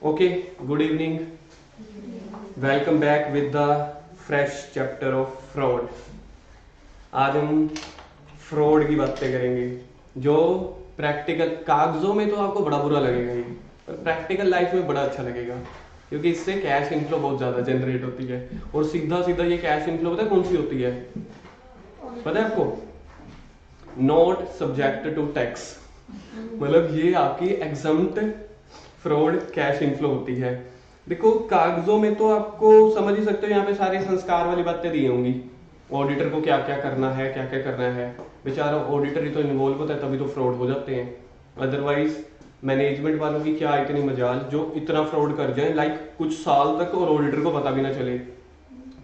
Okay, good evening. Welcome back with the fresh chapter of fraud. आज हम fraud की बातें करेंगे जो प्रैक्टिकल कागजों में तो आपको बड़ा बुरा लगेगा ही, पर प्रैक्टिकल लाइफ में बड़ा अच्छा लगेगा क्योंकि इससे कैश इनफ्लो बहुत ज़्यादा जनरेट होती है। और सीधा सीधा ये कैश इनफ्लो पता है कौन सी होती है? पता है आपको? नॉट सब्जेक्ट टू टैक्स, मतलब ये आपकी एग्जम्प्ट फ्रॉड कैश इनफ्लो होती है। देखो कागजों में तो आपको समझ ही सकते हो, यहाँ पे सारे संस्कार वाली बातें दी होंगी, ऑडिटर को क्या क्या करना है, क्या क्या करना है। बेचारा ऑडिटर ही तो इन्वॉल्व होता है तभी तो फ्रॉड हो जाते हैं, अदरवाइज मैनेजमेंट वालों की क्या इतनी मजाल जो इतना फ्रॉड कर जाए लाइक कुछ साल तक और ऑडिटर को पता भी ना चले।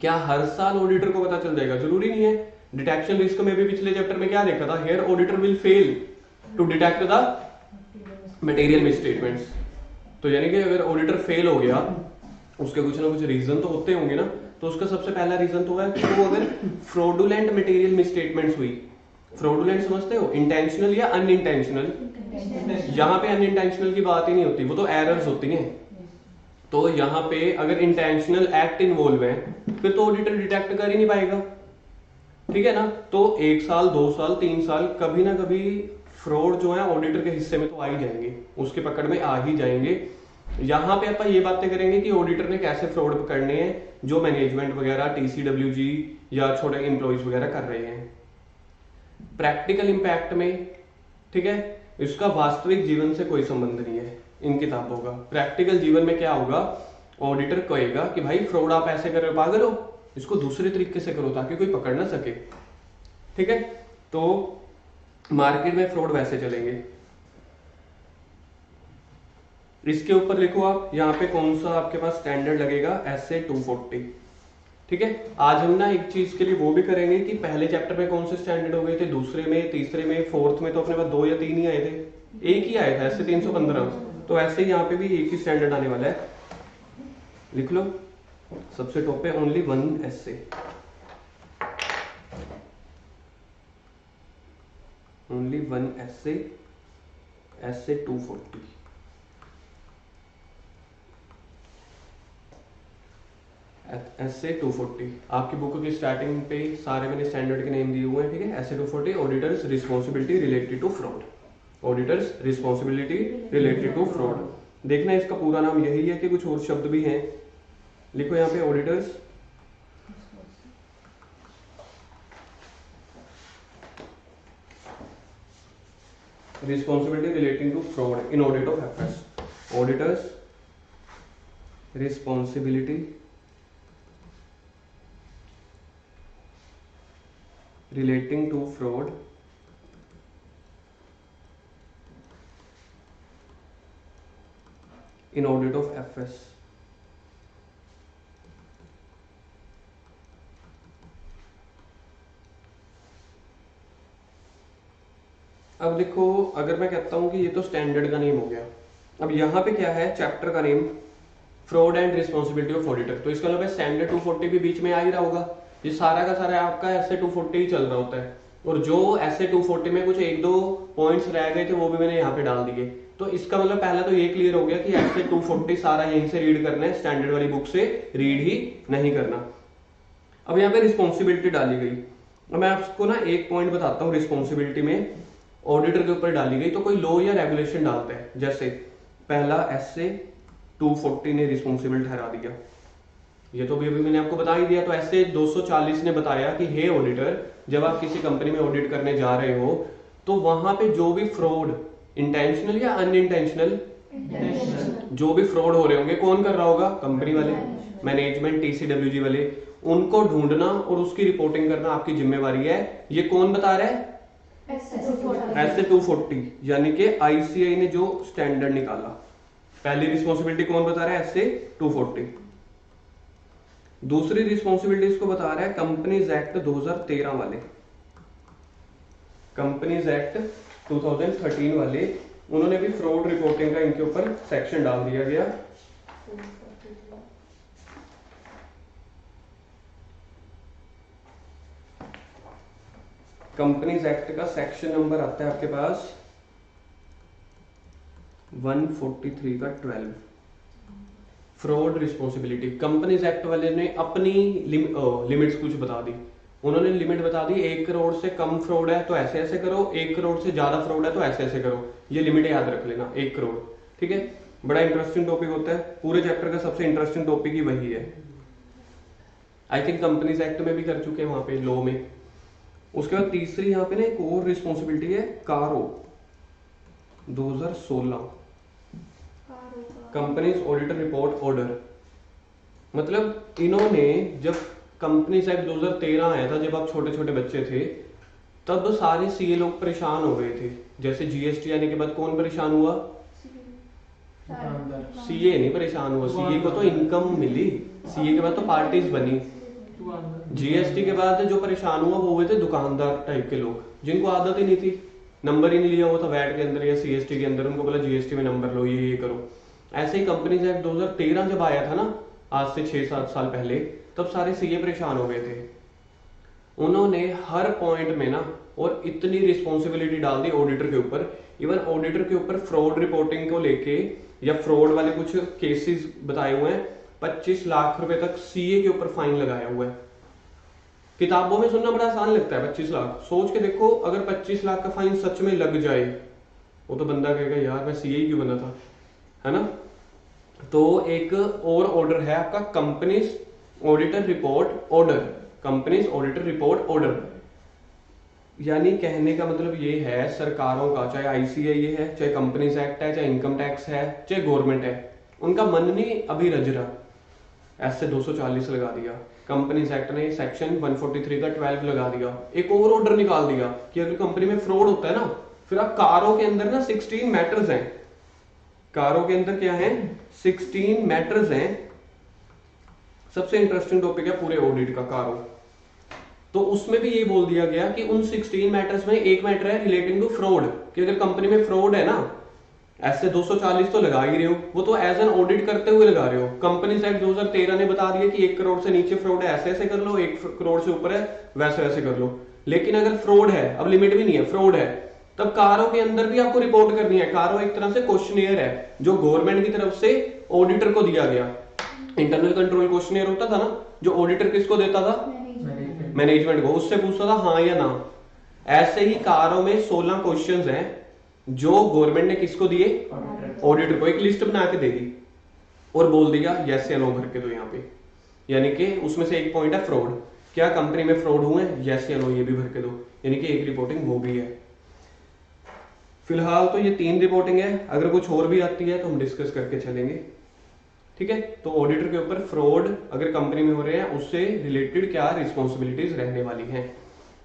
क्या हर साल ऑडिटर को पता चल जाएगा? जरूरी नहीं है। डिटेक्शन रिस्क में भी पिछले चैप्टर में क्या देखा था? Here auditor will fail to detect the material misstatements. तो यानी कि अगर ऑडिटर फेल हो गया, उसके कुछ ना कुछ रीजन तो होते होंगे ना। तो उसका सबसे पहला रीजन तो है कि वो अगर फ्रॉडुलेंट मटेरियल मिसस्टेटमेंट्स हुई। फ्रॉडुलेंट समझते हो? इंटेंशनल या अनइंटेंशनल? यहाँ पे अनइंटेंशनल की बात ही नहीं होती, वो तो एरर्स होती हैं। तो यहाँ पे अगर इंटेंशनल एक्ट इन्वॉल्व है फिर तो ऑडिटर डिटेक्ट कर ही नहीं पाएगा, ठीक है ना। तो 1 साल 2 साल 3 साल कभी ना कभी फ्रॉड जो है ऑडिटर के हिस्से में तो आ ही जाएंगे, उसके पकड़ में आ ही जाएंगे। यहाँ पे अपन ये बातें करेंगे कि ऑडिटर ने कैसे फ्रॉड पकड़ने हैं जो मैनेजमेंट वगैरह TCWG या छोटे एम्प्लॉइज वगैरह कर रहे हैं प्रैक्टिकल इम्पैक्ट में, ठीक है। इसका वास्तविक जीवन से कोई संबंध नहीं है इन किताबों का। प्रैक्टिकल जीवन में क्या होगा? ऑडिटर कहेगा कि भाई फ्रॉड आप ऐसे कर रहे हो, पागल हो, इसको दूसरे तरीके से करो ताकि कोई पकड़ ना सके, ठीक है। तो मार्केट में फ्रॉड वैसे चलेंगे। इसके ऊपर लिखो आप यहाँ पे कौन सा आपके पास स्टैंडर्ड लगेगा, SA 240, ठीक है। आज हम ना एक चीज के लिए वो भी करेंगे कि पहले चैप्टर में कौन से स्टैंडर्ड हो गए थे, दूसरे में, तीसरे में, फोर्थ में तो अपने पास 2 या 3 ही आए थे, एक ही आया था SA 315। तो ऐसे ही यहाँ पे भी एक ही स्टैंडर्ड आने वाला है, लिख लो। सबसे टॉप पे only 1 SA, only 1 SA 240। SA 240 आपकी बुक की स्टार्टिंग पे सारे मैंने स्टैंडर्ड के नेम दिए हुए हैं, ठीक है। SA 240 auditors responsibility related to fraud, auditor's responsibility related to fraud. देखना इसका पूरा नाम यही है कि कुछ और शब्द भी हैं, लिखो यहाँ पे auditor's responsibility relating to fraud in audit of FS, auditor's responsibility relating to fraud in audit of FS। अब देखो अगर मैं कहता हूं कि ये तो स्टैंडर्ड का नेम हो गया, अब यहाँ पे क्या है? चैप्टर का name fraud and responsibility of auditor. तो इसका मतलब स्टैंडर्ड 240 भी बीच में आ ही रहा होगा। ये सारा का सारा आपका SA 240 ही चल रहा होता है, और जो SA 240 में कुछ 1-2 पॉइंट्स रह गए थे वो भी मैंने यहाँ पे डाल दिए। तो इसका मतलब पहला तो ये क्लियर हो गया कि SA 240 सारा यहीं से रीड करना है, स्टैंडर्ड वाली बुक से रीड ही नहीं करना। अब यहाँ पे रिस्पॉन्सिबिलिटी डाली गई, अब मैं आपको ना एक पॉइंट बताता हूँ। रिस्पॉन्सिबिलिटी में ऑडिटर के ऊपर डाली गई तो कोई लॉ या रेगुलेशन डालता है, जैसे पहला SA 240 ने रिस्पॉन्सिबल ठहरा दिया, ये तो अभी मैंने आपको बता ही दिया। तो ऐसे 240 ने बताया कि हे ऑडिटर, जब आप किसी कंपनी में ऑडिट करने जा रहे हो तो वहां पे जो भी फ्रॉड, इंटेंशनल या अनइंटेंशनल, जो भी फ्रॉड हो रहे होंगे, कौन कर रहा होगा? कंपनी वाले, मैनेजमेंट, TCWG वाले, उनको ढूंढना और उसकी रिपोर्टिंग करना आपकी जिम्मेवारी है। ये कौन बता रहा है? SA 240, यानी कि ICAI ने जो स्टैंडर्ड निकाला। पहली रिस्पॉन्सिबिलिटी कौन बता रहा है? SA 240। दूसरी रिस्पॉन्सिबिलिटी इसको बता रहा है कंपनीज एक्ट 2013 वाले, कंपनीज एक्ट 2013 वाले, उन्होंने भी फ्रॉड रिपोर्टिंग का इनके ऊपर सेक्शन डाल दिया गया। कंपनीज एक्ट का सेक्शन नंबर आता है आपके पास 143 का 12। फ्रॉड रिस्पॉन्सिबिलिटी, कंपनीज एक्ट वाले ने अपनी लिमिट्स कुछ बता दी। उन्होंने लिमिट बता दी 1 करोड़ से कम फ्रॉड है तो ऐसे ऐसे करो, 1 करोड़ से ज्यादा फ्रॉड है तो ऐसे ऐसे करो। ये लिमिट याद रख लेना, 1 करोड़। ठीक है, बड़ा इंटरेस्टिंग टॉपिक होता है, पूरे चैप्टर का सबसे इंटरेस्टिंग टॉपिक ही वही है। आई थिंक कंपनीज एक्ट में भी कर चुके हैं वहां पे, लॉ में। उसके बाद तीसरी यहाँ पे ना एक और रिस्पॉन्सिबिलिटी है, कारो 2016, कंपनीज ऑडिटर रिपोर्ट ऑर्डर। मतलब इन्होंने जब कंपनीज एक्ट 2013 आया था, जब आप छोटे छोटे बच्चे थे, तब सारे सीए लोग परेशान हो गए थे। जैसे जीएसटी आने के बाद कौन परेशान हुआ? सीए नहीं परेशान हुआ, सीए को तो इनकम मिली, सीए के बाद तो पार्टीज बनी। जीएसटी के बाद जो परेशान हुआ वो हुए थे दुकानदार टाइप के लोग, जिनको आदत ही नहीं थी, नंबर ही नहीं लिया हुआ था वैट के अंदर या सीएसटी के अंदर, उनको बोला जीएसटी में नंबर लो, ये करो। ऐसे ही कंपनीज एक्ट 2013 जब आया था ना, आज से 6-7 साल पहले, तब सारे सीए परेशान हो गए थे। उन्होंने हर पॉइंट में ना और इतनी रिस्पॉन्सिबिलिटी डाल दी ऑडिटर के ऊपर, इवन ऑडिटर के ऊपर फ्रॉड रिपोर्टिंग को लेके या फ्रॉड वाले कुछ केसेस बताए हुए हैं, 25 लाख रुपए तक सीए के ऊपर फाइन लगाया हुआ है। किताबों में सुनना बड़ा आसान लगता है 25 लाख, सोच के देखो अगर 25 लाख का फाइन सच में लग जाए, वो तो बंदा कहेगा यार मैं सीए ही क्यों बना था, है ना। तो एक और ऑर्डर है आपका companies auditor report order, companies auditor report order. यानी कहने का मतलब ये है, सरकारों का, चाहे आईसीए है, चाहे कंपनीज एक्ट है, चाहे इनकम टैक्स है, चाहे गवर्नमेंट है, उनका मन नहीं अभी रज रहा, ऐसे 240 लगा दिया। कंपनीज एक्ट ने सेक्शन 143 का 12 लगा दिया। एक और ऑर्डर निकाल दिया कि अगर कंपनी में फ्रॉड होता है ना, फिर आप कारों के अंदर ना 16 मैटर्स हैं, कारों के अंदर क्या है, 16 मैटर्स हैं। सबसे इंटरेस्टिंग टॉपिक है पूरे ऑडिट का, कारों। तो उसमें भी ये बोल दिया गया कि उन 16 मैटर्स में एक मैटर है रिलेटिंग टू फ्रॉड, कि अगर कंपनी में फ्रॉड है ना, ऐसे 240 तो लगा ही रहे हो, वो तो एज एन ऑडिट करते हुए लगा रहे हो। कंपनीज एक्ट 2013 ने बता दिया कि 1 करोड़ से नीचे फ्रॉड है ऐसे ऐसे कर लो, 1 करोड़ से ऊपर है वैसे वैसे कर लो। लेकिन अगर फ्रॉड है, अब लिमिट भी नहीं है, फ्रॉड है, तब कारों के अंदर भी आपको रिपोर्ट करनी है। कारों एक तरह से क्वेश्चनियर है जो गवर्नमेंट की तरफ से ऑडिटर को दिया गया। इंटरनल कंट्रोल क्वेश्चनियर होता था ना, जो ऑडिटर किसको देता था, मैनेजमेंट को, उससे पूछता था हाँ या ना। ऐसे ही कारों में 16 क्वेश्चंस हैं जो गवर्नमेंट ने किसको दिए, ऑडिटर को। एक लिस्ट बना के देगी और बोल दिया यस या नो भर के दो यहाँ पे, यानी कि उसमें से एक पॉइंट है फ्रॉड, क्या कंपनी में फ्रॉड हुए हैं, यस या नो ये भी भर के दो, यानी कि एक रिपोर्टिंग हो गई है। फिलहाल तो ये 3 रिपोर्टिंग है, अगर कुछ और भी आती है तो हम डिस्कस करके चलेंगे। ठीक है, तो ऑडिटर के ऊपर फ्रॉड अगर कंपनी में हो रहे हैं उससे रिलेटेड क्या रिस्पॉन्सिबिलिटीज रहने वाली हैं।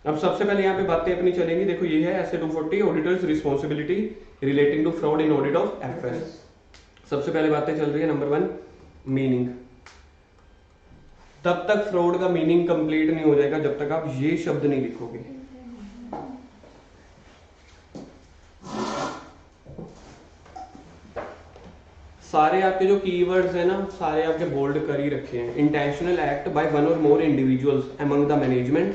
अब सबसे पहले यहाँ पे बातें अपनी चलेंगी, देखो ये है ऐसे 240 auditors responsibility relating to fraud in audit of FS. सबसे पहले बातें चल रही है नंबर 1 मीनिंग। तब तक फ्रॉड का मीनिंग कंप्लीट नहीं हो जाएगा जब तक आप ये शब्द नहीं लिखोगे। सारे आपके जो कीवर्ड्स है ना, सारे आपके बोल्ड कर ही रखे हैं। इंटेंशनल एक्ट बाय वन और more individuals among the management,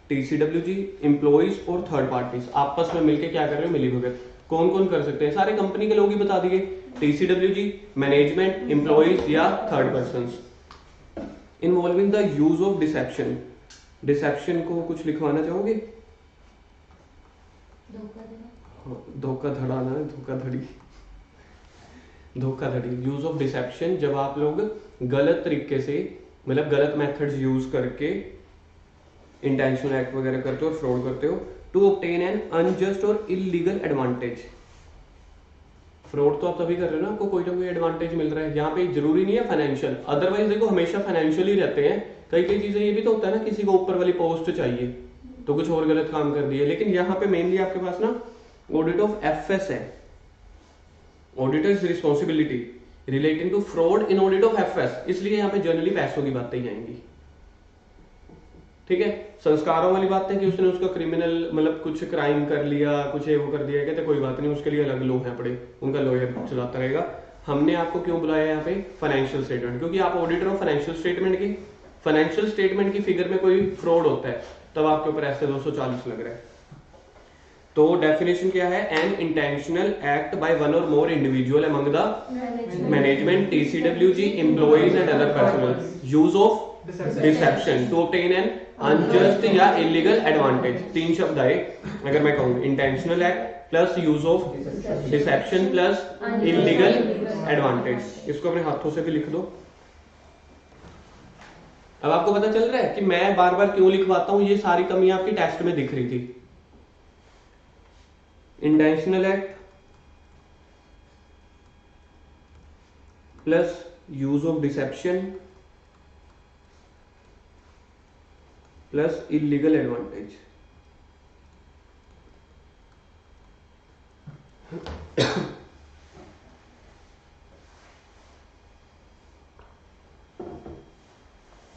TCWG, employees और थर्ड पार्टीज, आपस में मिलके क्या कर रहे हो, मिलीभगत। कौन कौन कर सकते हैं, सारे कंपनी के लोग ही बता दिए, टीसीडब्ल्यूजी, मैनेजमेंट, एम्प्लॉइज या third persons. Involving the use of deception, deception को कुछ लिखवाना चाहोगे? धोखाधड़ा ना, धोखाधड़ी, धोखाधड़ी, यूज ऑफ डिसेप्शन, जब आप लोग गलत तरीके से, मतलब गलत मेथड्स यूज करके इंटेंशनल एक्ट वगैरह करते हो और फ्रॉड करते हो, टू ऑब्टेन एन अनजस्ट और इलीगल एडवांटेज। फ्रॉड तो आप तभी कर रहे हो ना, आपको कोई ना कोई एडवांटेज मिल रहा है। यहाँ पे जरूरी नहीं है फाइनेंशियल, अदरवाइज देखो हमेशा फाइनेंशियल ही रहते हैं। कई कई चीजें ये भी तो होता है ना, किसी को ऊपर वाली पोस्ट चाहिए तो कुछ और गलत काम कर दिए। लेकिन यहाँ पे मेनली आपके पास ना ऑडिट ऑफ एफएस है, auditors responsibility relating to fraud in audit of FS, इसलिए यहाँ पे जनरली पैसों की बातें ही आएंगी। ठीक है, संस्कारों वाली बात है कि उसने उसका क्रिमिनल मतलब कुछ क्राइम कर लिया, कुछ वो कर दिया, कहते कोई बात नहीं, उसके लिए अलग लोग हैं पड़े, उनका लॉयर चलाता रहेगा। हमने आपको क्यों बुलाया यहाँ पे, फाइनेंशियल स्टेटमेंट, क्योंकि आप ऑडिटर हो फाइनेंशियल स्टेटमेंट की। फाइनेंशियल स्टेटमेंट की फिगर में कोई फ्रॉड होता है तब आपके ऊपर ऐसे 240 लग रहा है। तो डेफिनेशन क्या है, an intentional act by one और more individual among the management, TCWG, employees and other personal use of deception to obtain an unjust या इलीगल एडवांटेज। तीन शब्द आए अगर मैं कहूँ, intentional act plus use of deception plus illegal advantage. इसको अपने हाथों से भी लिख दो। अब आपको पता चल रहा है कि मैं बार बार क्यों लिखवाता हूं, ये सारी कमियां आपकी टेस्ट में दिख रही थी। Intentional act plus use of deception plus illegal advantage.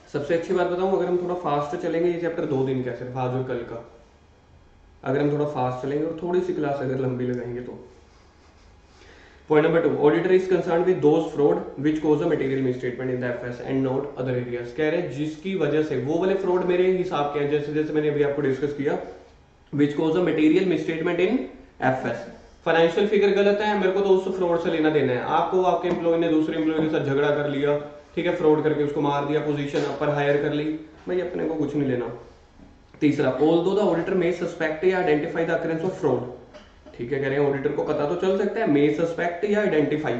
सबसे अच्छी बात बताऊं, अगर हम थोड़ा फास्ट चलेंगे, ये चैप्टर 2 दिन का है सिर्फ, आज और कल का। अगर हम थोड़ा फास्ट चलेंगे और थोड़ी सी क्लास अगर लंबी लगाएंगे तो। Point number 2, auditor is concern with those fraud which cause a material misstatement in the FS and not other areas. कह रहे हैं जिसकी वजह से वो वाले फ्रॉड मेरे हिसाब के हैं, जैसे जैसे मैंने अभी आपको डिस्कस किया, which cause a material misstatement in FS. Financial figure गलत है, मेरे को तो उस फ्रॉड से लेना देना है। आपको आपके एम्प्लॉय ने दूसरे एम्प्लॉय के साथ झगड़ा कर लिया, ठीक है, फ्रॉड करके उसको मार दिया, पोजीशन अपर हायर कर ली, भाई अपने को कुछ नहीं लेना। तीसरा, although the auditor may suspect या identify the occurrence of fraud. ठीक है, कह रहे हैं ऑडिटर को पता तो चल सकता है, मे सस्पेक्ट या आइडेंटिफाई,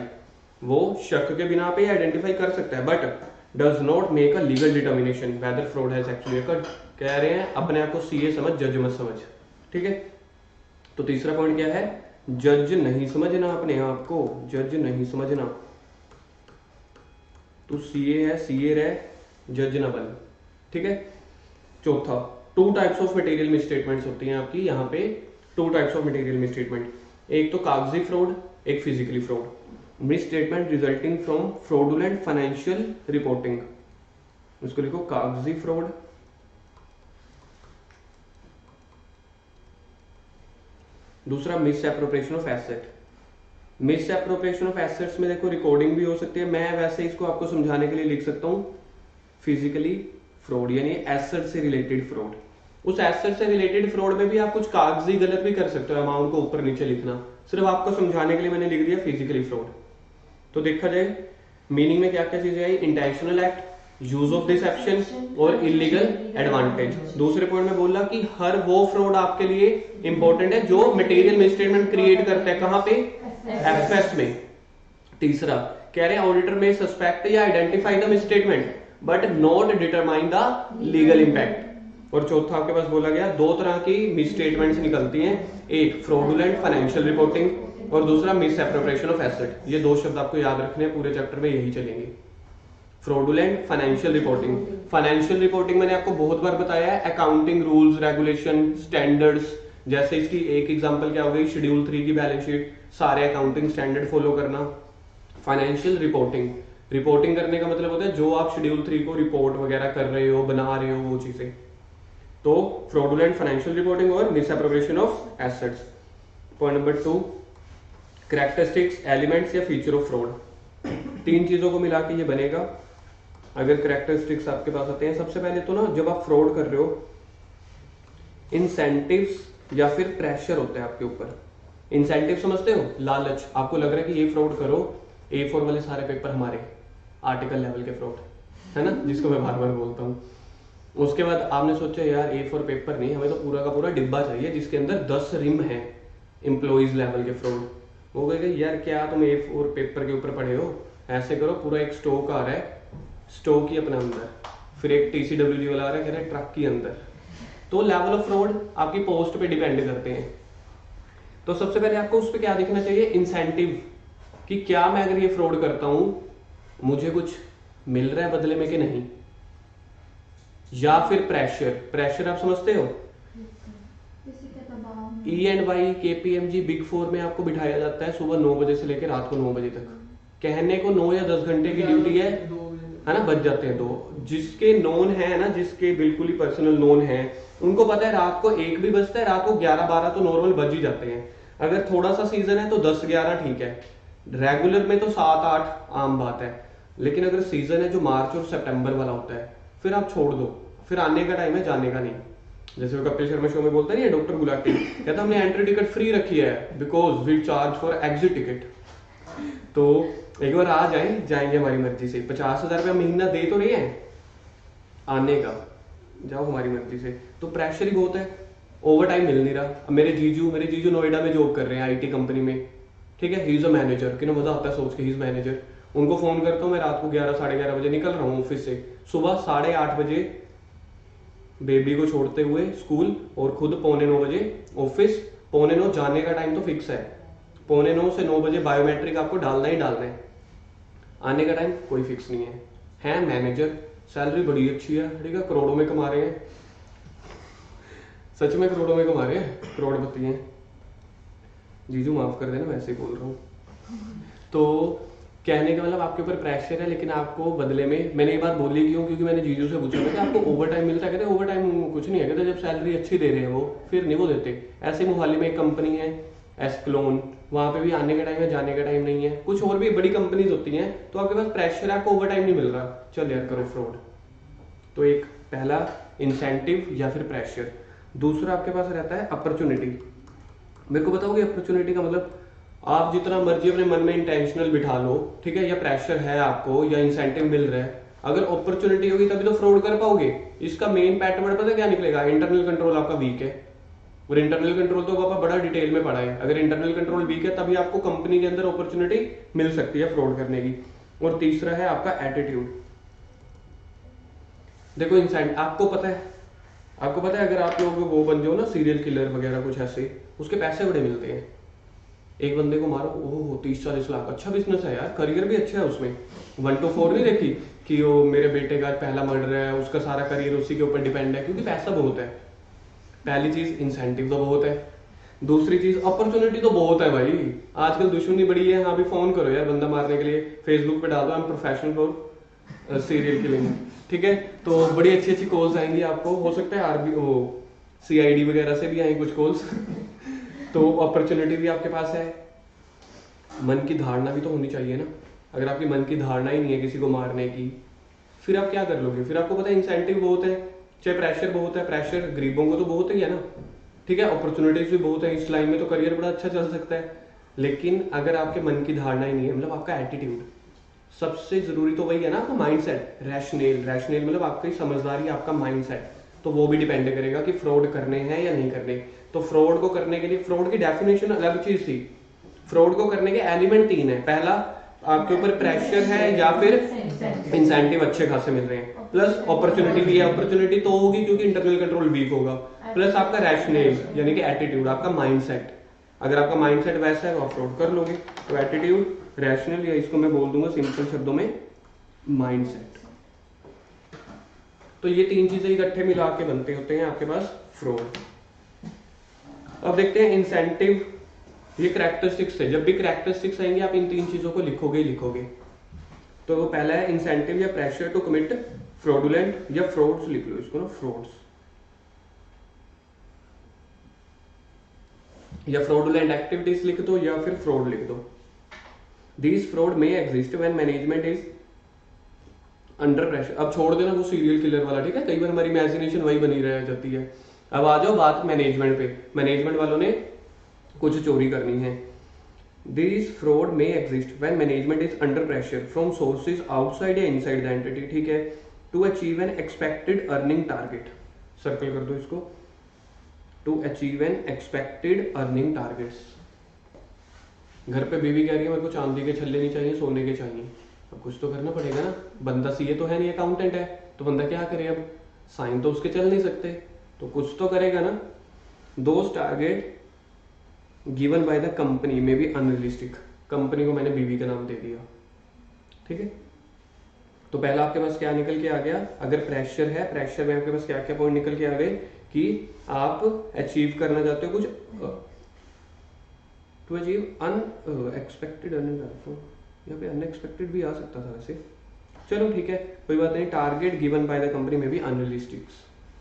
वो शक के बिना पे आइडेंटिफाई कर सकता है, but does not make a legal determination whether fraud has actually occurred. कह रहे हैं अपने आप को सीए समझ, जज मत समझ। ठीक है, तो तीसरा पॉइंट क्या है, जज नहीं समझना अपने आप को, जज नहीं समझना। तू सीए है, सीए रह, जज ना बन। ठीक है। चौथा, two types of material misstatements होती हैं आपकी यहाँ पे, two types of material misstatement, एक तो कागजी फ्रॉड, एक physically fraud. Misstatement resulting from fraudulent financial reporting, उसको लिखो कागजी फ्रॉड। दूसरा, miss appropriation of asset. Miss appropriation of assets में देखो रिकॉर्डिंग भी हो सकती है, मैं वैसे इसको आपको समझाने के लिए लिख सकता हूं फिजिकली फ्रॉड, यानी एसेट से रिलेटेड फ्रॉड। उस एसेट से रिलेटेड फ्रॉड में भी आप कुछ कागजी गलत भी कर सकते हो, अमाउंट को ऊपर नीचे लिखना, सिर्फ आपको समझाने के लिए मैंने लिख दिया फिजिकली फ्रॉड। तो देखा जाए मीनिंग में क्या क्या चीजें आई, intentional act, use of deception और इलीगल एडवांटेज। दूसरे पॉइंट में बोला कि हर वो फ्रॉड आपके लिए इंपॉर्टेंट है जो मटेरियल मिसस्टेटमेंट क्रिएट करता है, कहां पे, एफएस में। तीसरा, कह रहे हैं ऑडिटर में सस्पेक्ट या identify the misstatement but not determine the legal impact. और चौथा आपके पास बोला गया दो तरह की मिसस्टेटमेंट्स निकलती हैं, एक फ्रॉडुलेंट फाइनेंशियल रिपोर्टिंग और दूसरा मिस एप्रोप्रिएशन ऑफ एसेट। ये दो शब्द आपको याद रखने हैं, पूरे चैप्टर में यही चलेंगे, fraudulent financial reporting. Financial reporting मैंने आपको बहुत बार बताया है, अकाउंटिंग रूल्स, रेगुलेशन, स्टैंडर्ड्स, जैसे इसकी एक एग्जांपल क्या हो गई, शेड्यूल 3 की बैलेंस शीट, सारे अकाउंटिंग स्टैंडर्ड फॉलो करना। फाइनेंशियल रिपोर्टिंग, रिपोर्टिंग करने का मतलब होता है जो आप शेड्यूल 3 को रिपोर्ट वगैरह कर रहे हो, बना रहे हो, वो चीजें। तो फ्रॉडुलेंट फाइनेंशियल रिपोर्टिंग और miss appropriation of assets. Point number 2, characteristics, elements या फीचर ऑफ फ्रॉड। तीन चीजों को मिला के ये बनेगा। अगर कैरेक्टरिस्टिक्स आपके पास आते हैं, सबसे पहले तो ना जब आप फ्रॉड कर रहे हो, इंसेंटिव्स या फिर प्रेशर होता है आपके ऊपर। इंसेंटिव समझते हो, लालच, आपको लग रहा है कि ये फ्रॉड करो, A4 वाले सारे पेपर हमारे, आर्टिकल लेवल के फ्रॉड है ना, जिसको मैं बार बार बोलता हूँ। उसके बाद आपने सोचा यार A4 पेपर नहीं, हमें तो पूरा का पूरा डिब्बा चाहिए जिसके अंदर 10 रिम है, एम्प्लॉइज लेवल के फ्रॉड। वो कहेगा यार क्या तुम A4 पेपर के ऊपर पढ़े हो, ऐसे करो, पूरा एक स्टॉक आ रहा है, स्टॉक ही अपने अंदर, फिर एक TCWG वाला आ रहा है, कह रहा है ट्रक के अंदर। तो लेवल ऑफ फ्रॉड आपकी पोस्ट पे डिपेंड करते हैं। तो सबसे पहले आपको उस पर क्या देखना चाहिए, इंसेंटिव, कि क्या मैं अगर ये फ्रॉड करता हूं मुझे कुछ मिल रहा है बदले में कि नहीं, या फिर प्रेशर। प्रेशर आप समझते हो, E&Y, KPMG, बिग 4 में आपको बिठाया जाता है सुबह 9 बजे से लेकर रात को 9 बजे तक। कहने को 9 या 10 घंटे की ड्यूटी है ना, बच जाते हैं 2। जिसके नोन है ना, जिसके बिल्कुल ही पर्सनल नोन है, उनको पता है रात को 1 भी बजता है, रात को 11-12 तो नॉर्मल बज ही जाते हैं। अगर थोड़ा सा सीजन है तो 10-11 ठीक है, रेगुलर में तो 7-8 आम बात है। लेकिन अगर सीजन है जो मार्च और सितंबर वाला होता है, फिर आप छोड़ दो, फिर आने का टाइम है, जाने का नहीं। जैसे वो कपिल शर्मा शो में बोलता नहीं है डॉक्टर गुलाटी, कहता हमने एंट्री टिकट फ्री रखी है because we charge for exit ticket. तो एक बार आ जाएंगे हमारी मर्जी से, 50,000 रुपया महीना दे तो रहे हैं आने का, जाओ हमारी मर्जी से। तो प्रेशर ही बहुत है, ओवर टाइम मिल नहीं रहा। अब मेरे जीजू नोएडा में जॉब कर रहे हैं आईटी कंपनी में, ठीक है, ही इज अ मैनेजर, कि ना मजा आता है सोच के ही इज मैनेजर। उनको फोन करता हूँ मैं रात को 11 साढ़े 11 बजे निकल रहा हूँ ऑफिस से, सुबह 8:30 बजे बेबी को छोड़ते हुए स्कूल और खुद 8:45 बजे ऑफिस। 8:45 जाने का टाइम तो फिक्स है, 8:45 से 9 बजे बायोमेट्रिक आपको डालना ही डालना है। आने का टाइम कोई फिक्स नहीं है मैनेजर, सैलरी बड़ी अच्छी है, ठीक है, करोड़ों में कमा रहे हैं, सच में करोड़ों में कमा रहे हैं, करोड़पति हैं। जीजू माफ कर देना, वैसे ही बोल रहा हूँ। तो कहने का मतलब आपके ऊपर प्रेशर है, लेकिन आपको बदले में, मैंने ये बात बोली क्यों, क्योंकि मैंने जीजू से पूछा था कि आपको ओवर टाइम मिलता है, कहते ओवर टाइम कुछ नहीं है, कहते जब सैलरी अच्छी दे रहे हैं वो फिर नहीं वो देते। ऐसे मोहाली में एक कंपनी है एस्क्लोन, वहां पे भी आने का टाइम है, जाने का टाइम नहीं है। कुछ और भी बड़ी कंपनीज होती हैं, तो आपके पास प्रेशर है, आपको ओवर टाइम नहीं मिल रहा, चल यार करो फ्रॉड। तो एक पहला इंसेंटिव या फिर प्रेशर। दूसरा आपके पास रहता है अपॉर्चुनिटी। मेरे को बताओगे अपॉर्चुनिटी का मतलब? आप जितना मर्जी अपने मन में इंटेंशनल बिठा लो, ठीक है, या प्रेशर है आपको या इंसेंटिव मिल रहा है, अगर अपॉर्चुनिटी होगी तभी तो फ्रॉड कर पाओगे। इसका मेन पैटर्न पता क्या निकलेगा? इंटरनल कंट्रोल आपका वीक है, और इंटरनल कंट्रोल तो आपका बड़ा डिटेल में पढ़ा है। अगर इंटरनल कंट्रोल वीक है तभी आपको कंपनी के अंदर अपॉर्चुनिटी मिल सकती है फ्रॉड करने की। और तीसरा है आपका एटीट्यूड। देखो इंसेंट आपको पता है अगर आप लोग वो बन जाओ ना सीरियल किलर वगैरह कुछ ऐसे, उसके पैसे बड़े मिलते हैं। एक बंदे को मारो, ओह 30-40 लाख, अच्छा बिजनेस है यार, करियर भी अच्छा है उसमें। 1 to 4 नहीं देखी कि वो मेरे बेटे का पहला मर्डर है, उसका सारा करियर उसी के ऊपर डिपेंड है, क्योंकि पैसा बहुत है। पहली चीज इंसेंटिव तो बहुत है, दूसरी चीज अपॉर्चुनिटी तो बहुत है भाई। आजकल दुश्मनी बड़ी है, हाँ भी फोन करो यार बंदा मारने के लिए, फेसबुक पे डाल दो I am professional for serial killing, ठीक है, तो बड़ी अच्छी अच्छी कॉल्स आएंगी आपको। हो सकता है आरबी वो सीआईडी वगैरह से भी आएंगी कुछ कॉल्स। तो अपॉर्चुनिटी भी आपके पास है। मन की धारणा भी तो होनी चाहिए ना। अगर आपकी मन की धारणा ही नहीं है किसी को मारने की, फिर आप क्या कर लोगे? फिर आपको पता है इंसेंटिव बहुत है, चाहे प्रेशर बहुत है, प्रेशर गरीबों को तो बहुत ही है ना, ठीक है, अपॉर्चुनिटीज भी बहुत है, इस लाइन में तो करियर बड़ा अच्छा चल सकता है। लेकिन अगर आपके मन की धारणा ही नहीं है, मतलब आपका एटीट्यूड, सबसे जरूरी तो वही है ना, आपका माइंडसेट। रैशनल मतलब आपकी समझदारी, आपका माइंडसेट, तो वो भी डिपेंड करेगा कि फ्रॉड करने हैं या नहीं करने। तो फ्रॉड को करने के लिए, फ्रॉड की डेफिनेशन अलग चीज थी, फ्रॉड को करने के एलिमेंट 3 है। पहला, आपके ऊपर प्रेशर है या फिर इंसेंटिव अच्छे खासे मिल रहे हैं, प्लस अपॉर्चुनिटी भी है। अपॉर्चुनिटी तो होगी क्योंकि इंटरनल कंट्रोल वीक होगा, प्लस आपका रैशनल यानी कि एटीट्यूड, आपका माइंडसेट। अगर आपका माइंडसेट वैसा है तो आप फ्रॉड कर लोगे। तो एटीट्यूड, रैशनल, या इसको मैं बोल दूंगा सिंपल शब्दों में माइंडसेट। तो ये 3 चीजें इकट्ठे मिला के बनते होते हैं आपके पास फ्रॉड। अब देखते हैं इंसेंटिव, ये कैरेक्टरिस्टिक्स है। जब भी कैरेक्टरिस्टिक्स आएंगे आप इन 3 चीजों को लिखोगे ही लिखोगे। तो पहला है इंसेंटिव या प्रेशर टू कमिट फ्रॉडुलेंट या फ्रॉड्स, लिख लो इसको ना, फ्रॉड्स या फ्रॉडुलेंट एक्टिविटीज लिख दो या फिर फ्रॉड लिख दो। This fraud may exist when management is under pressure. अब छोड़ देना वो सीरियल किलर वाला, ठीक है, कई बार हमारी इमेजिनेशन वही बनी रह जाती है। अब आ जाओ बात मैनेजमेंट पे। मैनेजमेंट वालों ने कुछ चोरी करनी है। This fraud may exist when management is under pressure from sources outside या इनसाइड द एंटिटी, ठीक है, to achieve an expected earning target. Circle कर दो इसको, to achieve an expected earning targets. घर पे बीवी कह रही है मेरे को चांदी के छल्ले नहीं चाहिए, सोने के चाहिए। अब कुछ तो करना पड़ेगा ना, बंदा सीए तो है नहीं, अकाउंटेंट है, तो बंदा क्या करे? अब साइन तो उसके चल नहीं सकते, तो कुछ तो करेगा ना। Those target given by the company में भी अनरियलिस्टिक। कंपनी को मैंने बीवी का नाम दे दिया, ठीक है। तो पहला आपके पास क्या निकल के आ गया? अगर प्रेशर है, प्रेशर में आपके पास क्या क्या पॉइंट निकल के आ गए कि आप अचीव करना चाहते हो कुछ, टू अचीव अनएक्सपेक्टेड अर्निंग। यहाँ पे अनएक्सपेक्टेड भी आ सकता था वैसे, चलो ठीक है कोई बात नहीं। Target given by the company में भी अनरियलिस्टिक,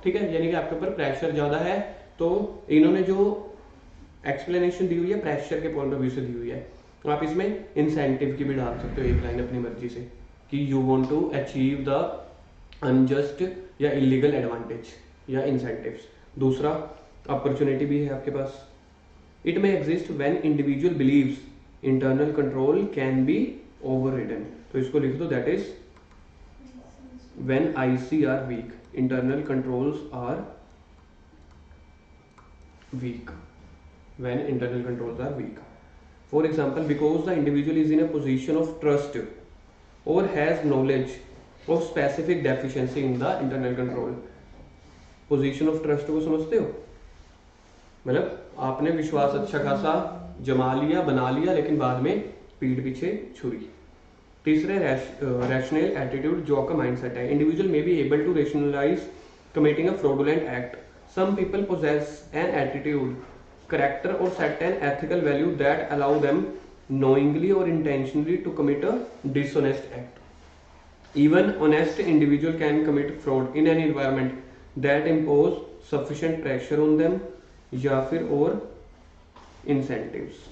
ठीक है, यानी कि आपके ऊपर प्रेशर ज्यादा है। तो इन्होंने जो एक्सप्लेनेशन दी हुई है प्रेशर के पॉइंट ऑफ व्यू से दी हुई है, तो आप इसमें इंसेंटिव की भी डाल सकते हो एक लाइन अपनी मर्जी से कि you want to achieve the unjust या इलीगल एडवांटेज या इंसेंटिव्स। दूसरा अपॉर्चुनिटी भी है आपके पास, it may exist when individual believes internal control can be overridden, तो इसको लिख दो, that is when IC are weak, internal controls are weak, when internal controls are weak. For example, because the individual is in a position of trust or has knowledge of specific deficiency in the internal control. Position of trust को समझते हो? मतलब आपने विश्वास अच्छा खासा जमा लिया, बना लिया, लेकिन बाद में पीठ पीछे छुरी। तीसरे रैशनल एटीट्यूड, जो आपका माइंडसेट है, individual may be able to rationalise committing a fraudulent act. Some people possess an attitude, character or certain ethical value that allow them knowingly or intentionally to commit a dishonest act. Even honest individual can commit fraud in an environment that impose sufficient pressure on them या फिर और incentives.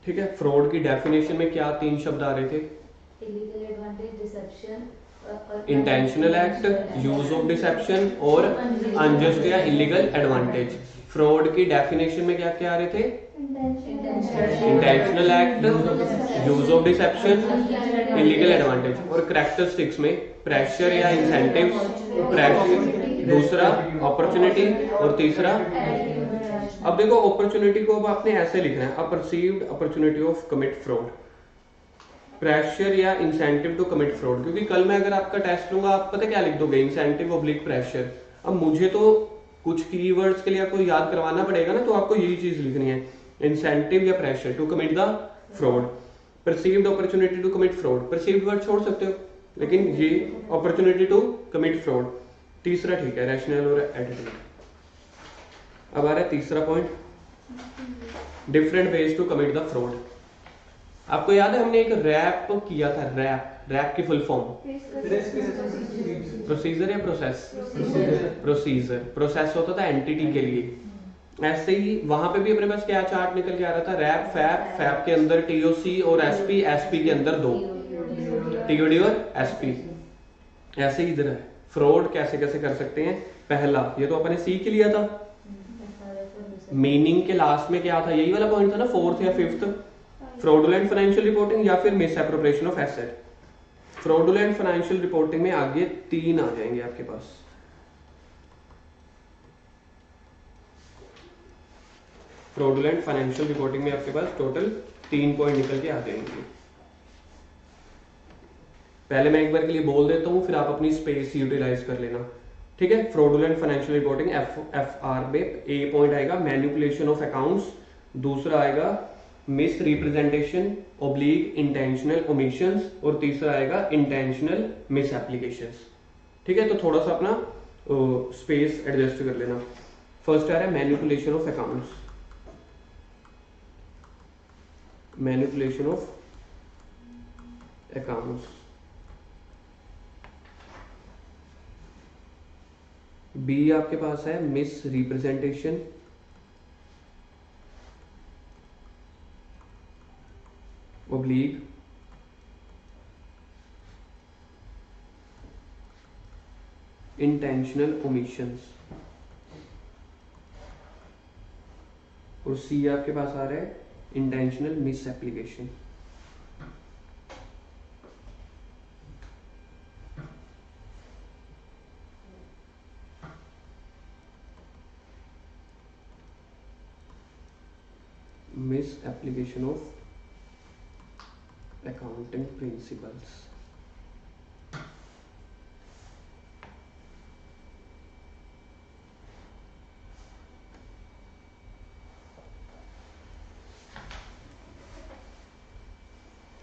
ठीक है, fraud की definition में क्या 3 शब्द आ रहे थे? Illegal advantage, deception, intentional act, use of deception और अनजस्ट या इलीगल एडवांटेज. फ्रॉड की डेफिनेशन में क्या क्या आ रहे थे? Intentional act, use of deception, illegal advantage. और कैरेक्टरिस्टिक्स में प्रेशर या इंसेंटिव, प्रेशर, दूसरा अपॉर्चुनिटी और तीसरा. अब देखो अपॉर्चुनिटी को अब आपने ऐसे लिखना है, a perceived opportunity of commit fraud, pressure या इंसेंटिव टू कमिट फ्रॉड. क्योंकि कल मैं अगर आपका टेस्ट लूंगा, आप पता क्या लिख दोगे? Incentive oblique pressure. अब मुझे तो कुछ कीवर्ड्स के लिए आपको याद करवाना पड़ेगा ना, तो आपको यही चीज लिखनी है, इंसेंटिव या pressure to commit the fraud. Perceived opportunity to commit fraud, perceived word छोड़ सकते हो, लेकिन ये अपॉर्चुनिटी टू कमिट फ्रॉड. तीसरा ठीक है, रैशनल और एटीट्यूड. अब आ रहा है तीसरा point, different ways to commit the fraud. आपको याद है हमने एक रैप किया था, रैप की फुल फॉर्म प्रोसीजर या प्रोसेस? प्रोसीजर. प्रोसेस होता था एंटिटी के लिए. ऐसे ही वहां पे भी अपने पास क्या चार्ट निकल के आ रहा था, रैप, फैप के अंदर टीओसी और एसपी, एसपी के अंदर 2, टीओडी और एसपी. ऐसे ही इधर है. फ्रॉड कैसे कैसे कर सकते हैं? पहला, ये तो अपने सीख लिया था, मीनिंग के लास्ट में क्या था, यही वाला पॉइंट था ना, 4th या 5th, फ्रॉडुलेंट फाइनेंशियल रिपोर्टिंग या फिर misappropriation of asset. Fraudulent financial reporting में आगे 3 आ जाएंगे आपके पास. फ्रॉडुलेंट फाइनेंशियल रिपोर्टिंग में आपके पास टोटल 3 पॉइंट निकल के आ जाएंगे. पहले मैं एक बार के लिए बोल देता हूं, फिर आप अपनी स्पेस यूटिलाइज कर लेना. ठीक है, फ्रॉडुलेंट फाइनेंशियल रिपोर्टिंग एफआर में ए पॉइंट आएगा मैनिपुलेशन ऑफ अकाउंट्स, दूसरा आएगा miss representation oblique intentional omissions और तीसरा आएगा इंटेंशनल मिस एप्लीकेशंस. ठीक है, तो थोड़ा सा अपना स्पेस एडजस्ट कर लेना. फर्स्ट आ रहा है manipulation of accounts. Manipulation of accounts, B आपके पास है misrepresentation, oblique intentional omissions और सी आपके पास आ रहा है intentional misapplication. Misapplication of accounting principles.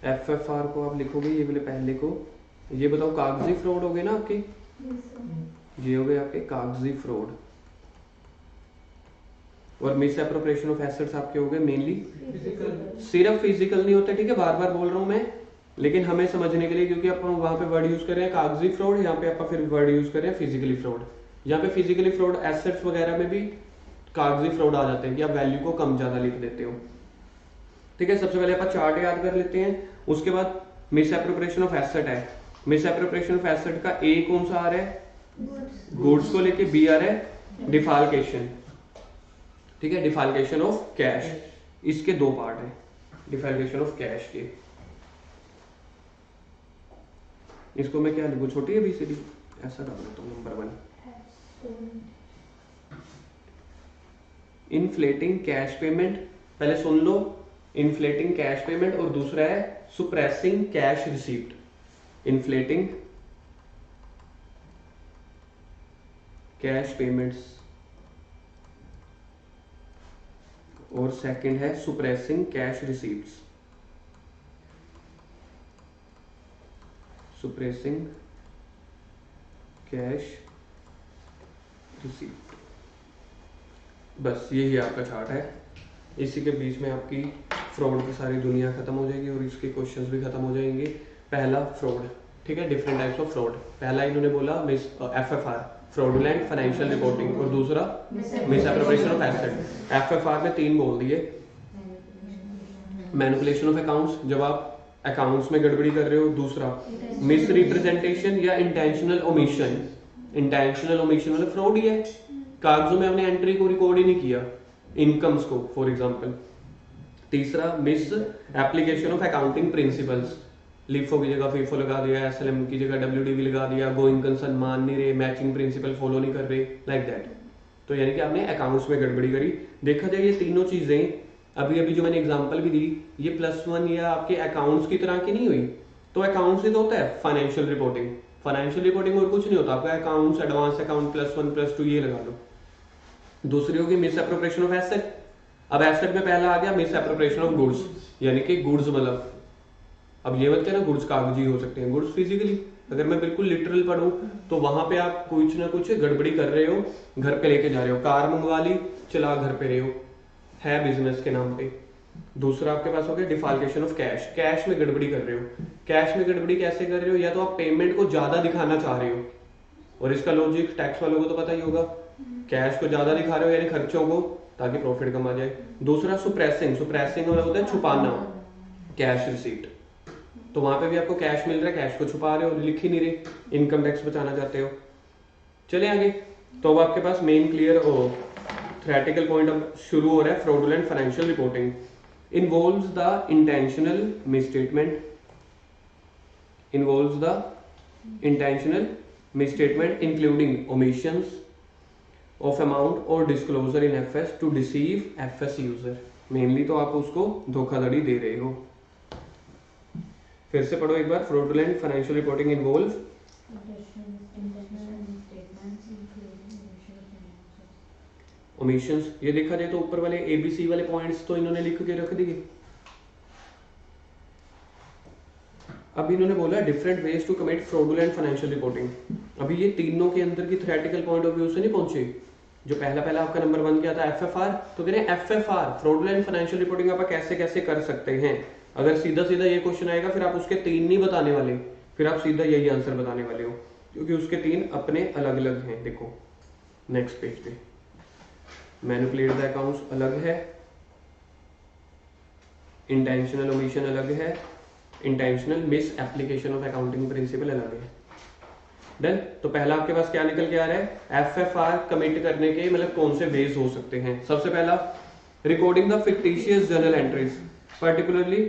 FFR को आप लिखोगे, ये वाले पहले को. ये बताओ कागजी फ्रॉड हो गए ना आपके, ये हो गए आपके कागजी फ्रॉड. और मिस एप्रोप्रिएशन ऑफ एसेट्स आपके हो गए मेनली सिर्फ फिजिकल नहीं होते. ठीक है, बार बार बोल रहा हूं मैं, लेकिन हमें समझने के लिए, क्योंकि आप वहां पे वर्ड यूज कर रहे हैं कागजी फ्रॉड, यहाँ पे आप फिर वर्ड यूज कर रहे हैं फिजिकली फ्रॉड. यहाँ पे फिजिकली फ्रॉड एसेट्स वगैरह में भी कागजी फ्रॉड आ जाते हैं कि आप वैल्यू को कम ज्यादा लिख देते हो. ठीक है, सबसे पहले आप चार्ट याद कर लेते हैं, उसके बाद मिस एप्रोप्रिएशन ऑफ एसेट है. मिस एप्रोप्रिएशन ऑफ एसेट का ए कौन सा आ रहा है, गुड्स को लेके, बी आ रहा है डिफाल्केशन, ठीक है, डिफाल्केशन ऑफ कैश। इसके दो पार्ट है डिफाल्केशन ऑफ कैश के। इसको मैं क्या लिखूं, छोटी है बीसीडी, ऐसा डाल देता हूं नंबर 1। इन्फ्लेटिंग कैश पेमेंट, पहले सुन लो, इन्फ्लेटिंग कैश पेमेंट, और दूसरा है suppressing cash receipt. Inflating cash payments और सेकंड है suppressing cash receipts. Suppressing cash receipt, बस यही आपका चार्ट है। इसी के बीच में आपकी फ्रॉड की सारी दुनिया खत्म हो जाएगी और इसके क्वेश्चंस भी खत्म हो जाएंगे। पहला फ्रॉड, ठीक है, डिफरेंट टाइप्स ऑफ फ्रॉड। पहला इन्होंने बोला मिस एफएफआर, फ्रॉडुलेंट फाइनेंशियल रिपोर्टिंग, और दूसरा मिस एप्रोप्रिएशन ऑफ एसेट। एफएफआर में 3 बोल दिए। मैनिपुलेशन ऑफ अकाउंट्स, जब आप अकाउंट्स में गड़बड़ी कर रहे हो। दूसरा मिस रिप्रेजेंटेशन या इंटेंशनल ओमिशन। इंटेंशनल ओमिशन मतलब फ्रॉड ही है, कागजों में हमने एंट्री को रिकॉर्ड ही नहीं किया, इनकम्स को फॉर एग्जांपल। तीसरा miss application of accounting principles, LIFO की जगह फीफो लगा दिया, एसएलएम की जगह डब्ल्यूडीवी लगा दिया, गोइंग कंसर्न मान नहीं रहे, मैचिंग प्रिंसिपल फॉलो नहीं कर रहे, लाइक दैट। तो यानी कि आपने अकाउंट्स में गड़बड़ी करी। देखा जाए ये तीनों चीजें अभी अभी जो मैंने एग्जांपल भी दी, ये +1 या आपके अकाउंट्स की तरह की नहीं हुई। तो अकाउंट्स से तो होता है फाइनेंशियल रिपोर्टिंग, फाइनेंशियल रिपोर्टिंग और कुछ नहीं होता आपका। अकाउंट्स, एडवांस अकाउंट, +1 +2 ये लगा लो। दूसरी होगी मिस एप्रोप्रिएशन ऑफ एसेट। अब एसेट में पहला आ गया मिस एप्रोप्रिएशन ऑफ गुड्स, यानी कि गुड्स मतलब, अब ये मत कहना गुड्स कागजी हो सकते हैं, गुड्स फिजिकली। अगर मैं बिल्कुल लिटरल पढ़ूं तो वहां पे आप कुछ ना कुछ गड़बड़ी कर रहे हो, घर पे लेके जा रहे हो, कार मंगवा ली, चला घर पे रहे हो, है बिजनेस के नाम पे। दूसरा आपके पास हो गया डिफाल्केशन ऑफ कैश, कैश में गड़बड़ी कर रहे हो। कैश में गड़बड़ी कैसे कर रहे हो, या तो आप पेमेंट को ज्यादा दिखाना चाह रहे हो, और इसका लॉजिक टैक्स वालों को तो पता ही होगा, कैश को ज्यादा दिखा रहे हो यानी खर्चों को, ताकि प्रॉफिट कम आ जाए। दूसरा सुप्रेसिंग, सुप्रेसिंग मतलब होता है छुपाना, कैश रिसीट। तो वहां पे भी आपको कैश मिल रहा है, कैश को छुपा रहे हो, लिख ही नहीं रहे, इनकम टैक्स बचाना चाहते हो। चले आगे। तो अब आपके पास मेन क्लियर और थ्योरेटिकल पॉइंट अब शुरू हो रहा है। Fraudulent financial reporting involves the intentional misstatement, involves the intentional misstatement including omissions of amount और disclosure in FS to deceive FS user. Mainly तो आप उसको धोखाधड़ी दे रहे हो। फिर से पढ़ो एक बार। Fraudulent financial reporting involve omissions. ये देखा जाए तो ऊपर वाले एबीसी वाले पॉइंट्स तो इन्होंने लिख के रख दिए। अब इन्होंने बोला different ways to commit fraudulent financial reporting. अभी ये तीनों के अंदर की थ्योरेटिकल पॉइंट ऑफ व्यू से नहीं पहुंचे। जो पहला आपका नंबर 1 क्या था, एफएफआर। तो कह रहे हैं एफएफआर फ्रॉडुलेंट फाइनेंशियल रिपोर्टिंग आप कैसे कैसे कर सकते हैं। अगर सीधा सीधा ये क्वेश्चन आएगा फिर आप उसके 3 नहीं बताने वाले, फिर आप सीधा यही आंसर बताने वाले हो, क्योंकि उसके 3 अपने अलग अलग हैं। देखो नेक्स्ट पेज पे, मैनिपुलेट द अकाउंट्स अलग है, इंटेंशनल ओमिशन अलग है, intentional misapplication of accounting principle अलग है। डन। तो पहला आपके पास क्या निकल के आ रहा है, एफएफआर कमिट करने के मतलब कौन से वेज हो सकते हैं। सबसे पहला recording the fictitious journal entries particularly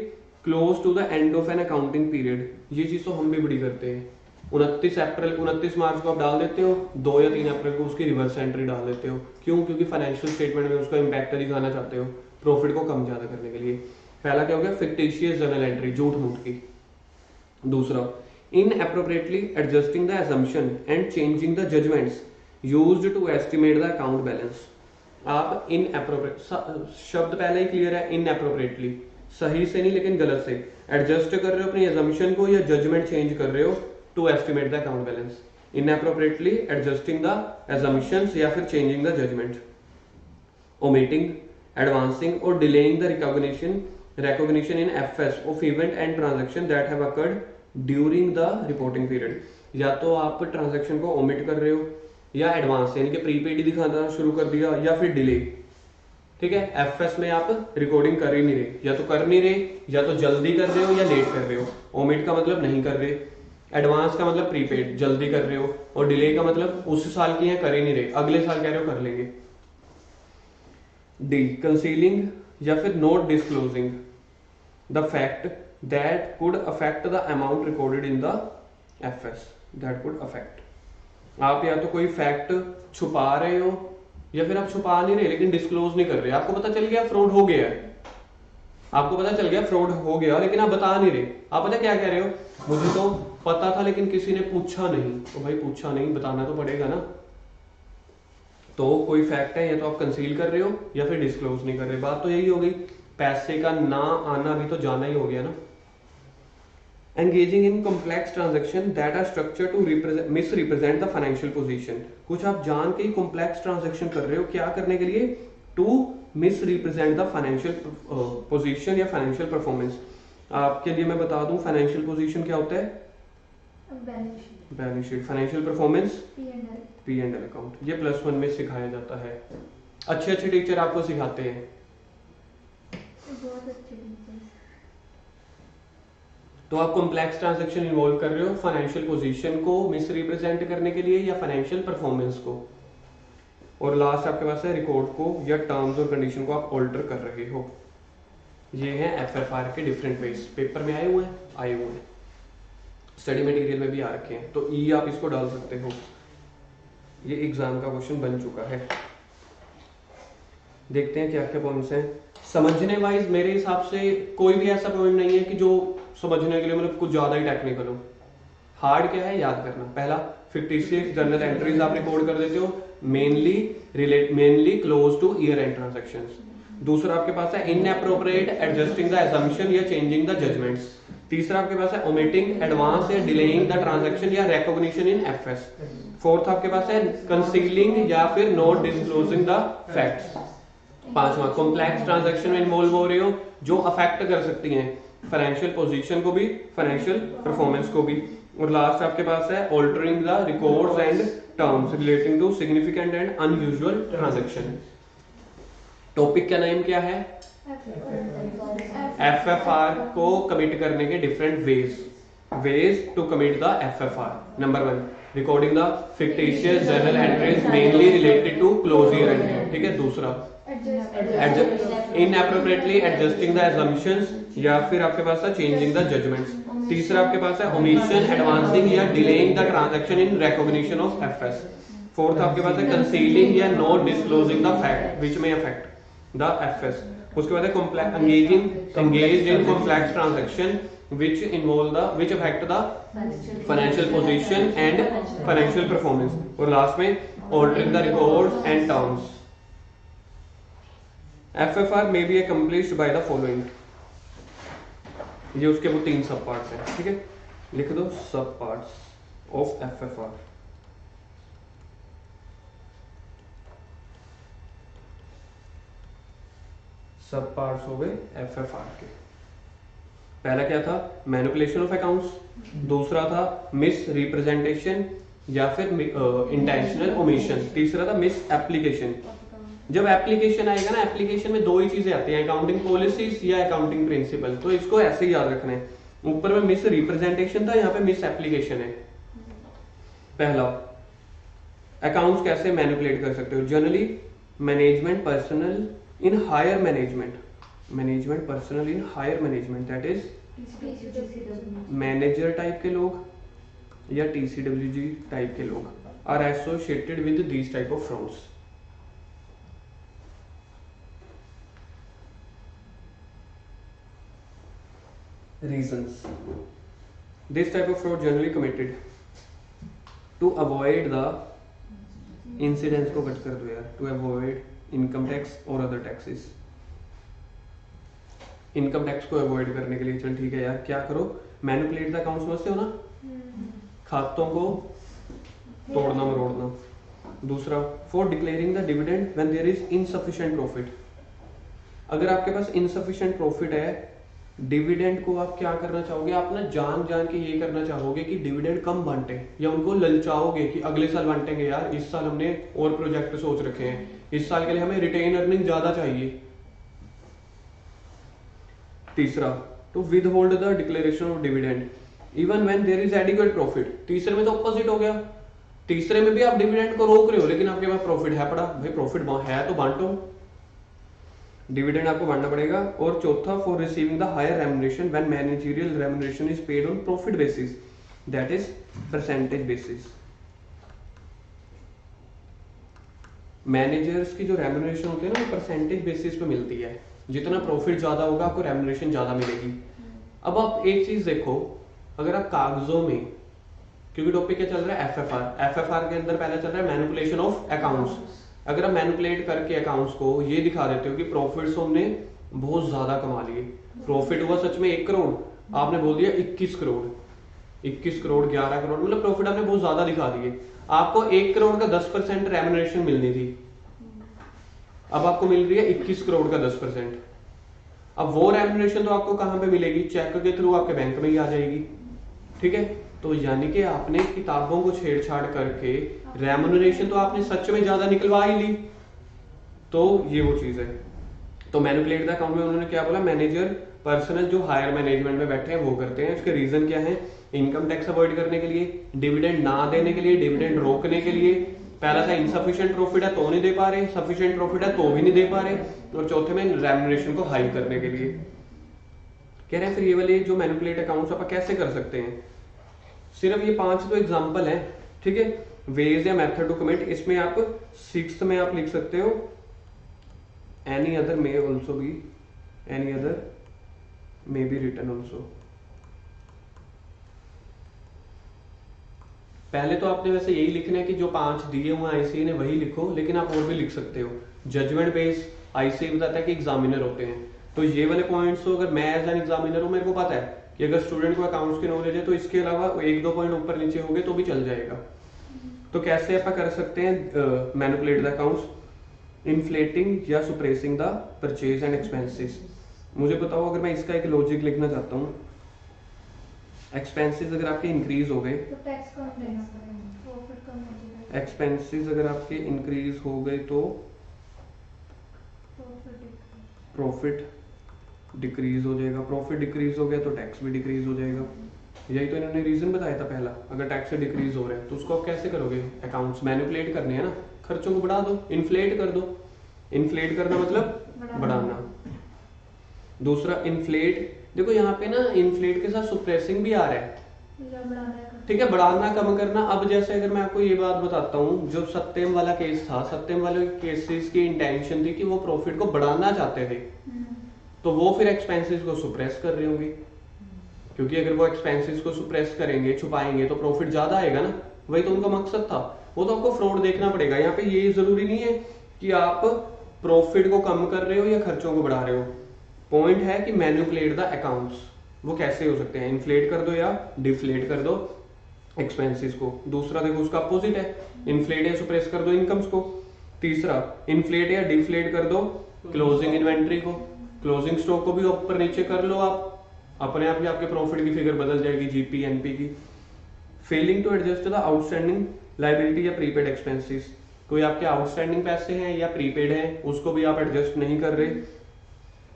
close to the end of an accounting period. ये चीज तो हम भी बड़ी करते हैं। 29 मार्च को आप डाल देते हो, 2 या 3 अप्रैल को उसकी रिवर्स एंट्री डाल देते हो। क्यों? क्योंकि फाइनेंशियल स्टेटमेंट में उसका इंपैक्ट दिखाना चाहते हो, प्रॉफिट को कम ज्यादा करने के लिए। पहला क्या हो गया, फिक्टिशियस जर्नल एंट्री, झूठ मूठ की। दूसरा inappropriately adjusting the assumption and changing the judgments used to estimate the account balance। आप inappropriate, शब्द पहले ही क्लियर है, inappropriately सही से नहीं लेकिन गलत से एडजस्ट कर रहे हो अपनी assumption को, या जजमेंट चेंज कर रहे हो to estimate the account balance। inappropriately adjusting the assumptions या फिर changing the judgment। omitting, advancing or delaying the recognition in FS of event and transaction that have occurred during the reporting period. या तो आप transaction को omit कर रहे हो, या एडवांस यानी कि प्रीपेड दिखाना शुरू कर दिया, या फिर डिले। ठीक है, एफएस में आप रिकॉर्डिंग कर ही नहीं रहे, या तो कर नहीं रहे, या तो जल्दी कर रहे हो, या लेट कर रहे हो। ओमिट का मतलब नहीं कर रहे। एडवांस का मतलब प्रीपेड, जल्दी कर रहे हो, और डिले का मतलब उस साल की है कर ही नहीं रहे, अगले साल कह रहे हो कर लेंगे। डी, कंसीलिंग या फिर not disclosing the fact that could affect the amount recorded in the FS, that could affect. आप या तो कोई फैक्ट छुपा रहे हो या फिर आप छुपा नहीं रहे लेकिन डिस्क्लोज नहीं कर रहे, आपको पता चल गया फ्रॉड हो गया है, आपको पता चल गया फ्रॉड हो गया लेकिन आप बता नहीं रहे। आप पता क्या कह रहे हो, मुझे तो पता था लेकिन किसी ने पूछा नहीं। तो भाई पूछा नहीं, बताना तो पड़ेगा ना। तो कोई फैक्ट है या तो आप कंसील कर रहे हो या फिर डिस्क्लोज नहीं कर रहे, बात तो यही हो गई। पैसे का ना आना भी तो जाना ही हो गया ना। Engaging in complex transaction that are structure to misrepresent the financial position, कुछ आप जान के ही कॉम्प्लेक्स ट्रांजेक्शन कर रहे हो, क्या करने के लिए, to misrepresent the financial position या फाइनेंशियल परफॉर्मेंस। आपके लिए मैं बता दूं फाइनेंशियल पोजीशन क्या होता है, balance sheet. Financial performance P and L account. ये +1 में सिखाया जाता है, अच्छे अच्छे टीचर आपको सिखाते हैं। बहुत अच्छे टीचर्स। तो आप कॉम्प्लेक्स ट्रांजैक्शन इन्वॉल्व कर रहे हो फाइनेंशियल पोजीशन को मिस रिप्रेजेंट करने के लिए या फाइनेंशियल परफॉर्मेंस को, और लास्ट आपके पास है रिकॉर्ड को या टर्म्स और कंडीशन को आप ऑल्टर कर रहे हो। ये है एफएफआर के डिफरेंट वेज, पेपर में आए हुए हैं, स्टडी मटेरियल में भी आ रखे हैं। तो ई आप इसको डाल सकते हो, ये एग्जाम का क्वेश्चन बन चुका है। देखते हैं क्या क्या पॉइंट्स हैं। समझने वाइज मेरे हिसाब से कोई भी ऐसा पॉइंट नहीं है कि जो समझने के लिए मतलब कुछ ज्यादा ही टेक्निकल हो। हार्ड क्या है, याद करना। पहला, फिक्टिशियस जर्नल एंट्रीज आप रिकॉर्ड कर देते हो, mainly close two year and transactions. दूसरा आपके पास है इनएप्रोप्रिएट एडजस्टिंग द असम्पशन या चेंजिंग द जजमेंट्स। तीसरा आपके पास है ओमिटिंग एडवांस या डिलेइंग द ट्रांजैक्शन या रिकॉग्निशन इन एफएस। फोर्थ आपके पास है कंसीलिंग या फिर नॉट डिस्क्लोजिंग द फैक्ट्स। पांचवा, कॉम्प्लेक्स ट्रांजैक्शन में इन्वॉल्व हो रहे हो जो अफेक्ट कर सकती हैं फाइनेंशियल पोजीशन को भी, फाइनेंशियल परफॉर्मेंस को भी। और लास्ट आपके पास है altering the records and terms relating to significant and unusual transaction. Topic का नेम क्या है, एफएफआर को कमिट करने के different ways to commit the FFR. Number 1, recording the fictitious journal entries mainly related to close year end, ठीक है। दूसरा, इनएप्रोप्रिएटली adjusting the assumptions या फिर आपके पास है चेंजिंग द जजमेंट्स। तीसरा आपके पास है ओमिशन एडवांसिंग या delaying the transaction in recognition of FS. Fourth आपके पास है कंसीलिंग या not disclosing the fact which may affect the FS. उसके बाद है engaged in complex transaction which affect the financial position and financial performance। और last में altering the records and terms। FFR may be accomplished by the following। ये उसके वो 3 सब parts हैं, ठीक है, लिख दो सब पार्ट्स ऑफ FFR। सब पार्ट्स हो गए FFR के। पहला क्या था, मैनिपुलेशन ऑफ अकाउंट्स। दूसरा था मिस रिप्रेजेंटेशन या फिर इंटेंशनल ओमिशन। तीसरा था मिस एप्लीकेशन। जब एप्लीकेशन आएगा ना, एप्लीकेशन में 2 ही चीजें आती हैं, अकाउंटिंग पॉलिसीज या अकाउंटिंग प्रिंसिपल। तो इसको ऐसे ही याद रखना है। ऊपर में मिस रिप्रेजेंटेशन था, यहाँ पे मिस एप्लीकेशन है। पहला, अकाउंट्स कैसे मैनिपुलेट कर सकते हो। Generally management personnel in higher management personnel in higher management, that is manager type के लोग या TCWG टाइप के लोग are associated with these type of frauds. Reasons this type of fraud generally committed to avoid the incidents को cut कर दो यार, to avoid income tax और other taxes। इनकम टैक्स को अवॉइड करने के लिए, चल ठीक है यार, क्या करो, मैनिपुलेट द अकाउंट समझते हो ना, खातों को तोड़ना मरोड़ना। दूसरा, for declaring the dividend when there is insufficient profit. अगर आपके पास इनसफिशिएंट प्रॉफिट है, डिविडेंड को आप क्या करना चाहोगे, आप ना जान के ये करना चाहोगे कि डिविडेंड कम बांटे, या उनको ललचाओगे कि अगले साल बांटेंगे यार, इस साल हमने और प्रोजेक्ट सोच रखे हैं, इस साल के लिए हमें रिटेन अर्निंग ज्यादा चाहिए। तीसरा, to withhold the declaration of dividend even when there is adequate profit. तीसरे में तो ऑपोजिट हो गया, तीसरे में भी आप डिविडेंड को रोक रहे हो लेकिन आपके पास प्रॉफिट है पड़ा, भाई प्रॉफिट है तो बांटो, डिविडेंड आपको बांटना पड़ेगा। और चौथा, for receiving the higher remuneration when managerial remuneration is paid on profit basis that is percentage basis. Managers की जो रेम्युनरेशन होती है ना वो परसेंटेज बेसिस पे मिलती है, जितना प्रॉफिट ज्यादा होगा आपको रेम्युनरेशन ज्यादा मिलेगी। अब आप एक चीज देखो, अगर आप कागजों में, क्योंकि टॉपिक क्या चल रहा है एफएफआर, एफएफआर के अंदर पहला चल रहा है मैनिपुलेशन ऑफ अकाउंट्स। अगर आप मैनिपुलेट करके अकाउंट्स को ये दिखा देते हो कि प्रॉफिट्स हमने बहुत ज्यादा कमा लिए, प्रॉफिट हुआ सच में 1 करोड़, आपने बोल दिया 21 करोड़, 21 करोड़ 11 करोड़, मतलब प्रॉफिट आपने बहुत ज्यादा दिखा दिए। आपको 1 करोड़ का 10% रेम्युनरेशन मिलनी थी, अब आपको मिल रही है 21 करोड़ का 10%। अब वो रेम्युनरेशन तो आपको कहां पे मिलेगी, चेक के थ्रू आपके बैंक में ही आ जाएगी, ठीक है। तो यानी कि आपने किताबों को छेड़छाड़ करके रेम्युनरेशन तो आपने सच में ज्यादा निकलवा ही ली, तो ये वो चीज है। तो मैनिपुलेट द अकाउंट में उन्होंने क्या बोला, मैनेजर पर्सनल जो हायर मैनेजमेंट में बैठे हैं वो करते हैं। इसके रीजन क्या है, इनकम टैक्स अवॉइड करने के लिए, डिविडेंड ना देने के लिए, डिविडेंड रोकने के लिए। पहला था इनसफिशिएंट प्रॉफिट है तो नहीं दे पा रहे, सफिशिएंट प्रॉफिट है तो भी नहीं दे पा रहे, और चौथे में रेम्युनरेशन को हाई करने के लिए। कह रहे हैं फिर ये वाले जो मैनिपुलेट अकाउंट्स आप कैसे कर सकते हैं, सिर्फ ये 5 तो एग्जांपल है, ठीक है। वेज या मेथड टू कमिट, इसमें आप 6th में आप लिख सकते हो any other may also be, any other may be written also. पहले तो आपने वैसे यही लिखना है कि जो 5 दिए हुए आईसीए ने वही लिखो, लेकिन आप और भी लिख सकते हो। जजमेंट बेस आईसीए बताता है कि एग्जामिनर होते हैं, तो ये वाले पॉइंट्स तो अगर मैं एज एन एग्जामिनर हूं, मेरे को पता है कि अगर स्टूडेंट को अकाउंट्स की नॉलेज है तो इसके अलावा 1-2 पॉइंट ऊपर नीचे हो गए तो भी चल जाएगा। तो कैसे आप कर सकते हैं मैनिपुलेट द अकाउंट्स, इन्फ्लेटिंग या सुप्रेसिंग द परचेज एंड एक्सपेंसेस। मुझे बताओ, अगर मैं इसका एक लॉजिक लिखना चाहता हूँ, एक्सपेंसेस अगर आपके इंक्रीज हो गए तो टैक्स कम देना पड़ेगा, प्रॉफिट कम हो जाएगा, एक्सपेंसेस अगर आपके इंक्रीज हो गए तो प्रॉफिट डिक्रीज हो जाएगा, प्रॉफिट डिक्रीज हो गया तो टैक्स भी डिक्रीज हो जाएगा। यही तो इन्होंने रीजन बताया था पहला। अगर टैक्स डिक्रीज हो रहा है तो उसको आप कैसे करोगे, अकाउंट्स मैनिपुलेट करने हैं ना, खर्चों को बढ़ा दो, इन्फ्लेट कर दो। इन्फ्लेट करना मतलब बढ़ाना। दूसरा इन्फ्लेट, देखो यहाँ पे ना इन्फ्लेट के साथ सुप्रेसिंग भी आ रहा है, ठीक है, बढ़ाना कम करना। अब जैसे अगर मैं आपको ये बात बताता हूँ, जो सत्यम वाला केस था, सत्यम वाले केसेस की इंटेंशन थी कि वो प्रॉफिट को बढ़ाना चाहते थे, तो वो फिर एक्सपेंसेस को सुप्रेस कर रहे होंगे, क्योंकि अगर वो एक्सपेंसेस को सुप्रेस करेंगे, छुपाएंगे, तो प्रॉफिट ज्यादा आएगा ना, वही तो उनका मकसद था। वो तो आपको फ्रॉड देखना पड़ेगा। यहाँ पे ये जरूरी नहीं है कि आप प्रॉफिट को कम कर रहे हो या खर्चों को बढ़ा रहे हो। पॉइंट है कि मैनिपुलेट द अकाउंट्स, वो कैसे हो सकते हैं, इन्फ्लेट कर दो या डिफ्लेट कर दो एक्सपेंसेस को। दूसरा देखो उसका अपोजिट है, इन्फ्लेट या सुप्रेस कर दो इनकम्स को। तीसरा इन्फ्लेट या डिफ्लेट कर दो क्लोजिंग इन्वेंट्री को, क्लोजिंग स्टॉक को भी ऊपर नीचे कर लो आप, अपने आप ही आपके प्रॉफिट की फिगर बदल जाएगी, जीपी एनपी की। Failing to adjust the outstanding liability या प्रीपेड एक्सपेंसेस, कोई आपके आउटस्टैंडिंग पैसे हैं या प्रीपेड हैं, उसको भी आप एडजस्ट नहीं कर रहे,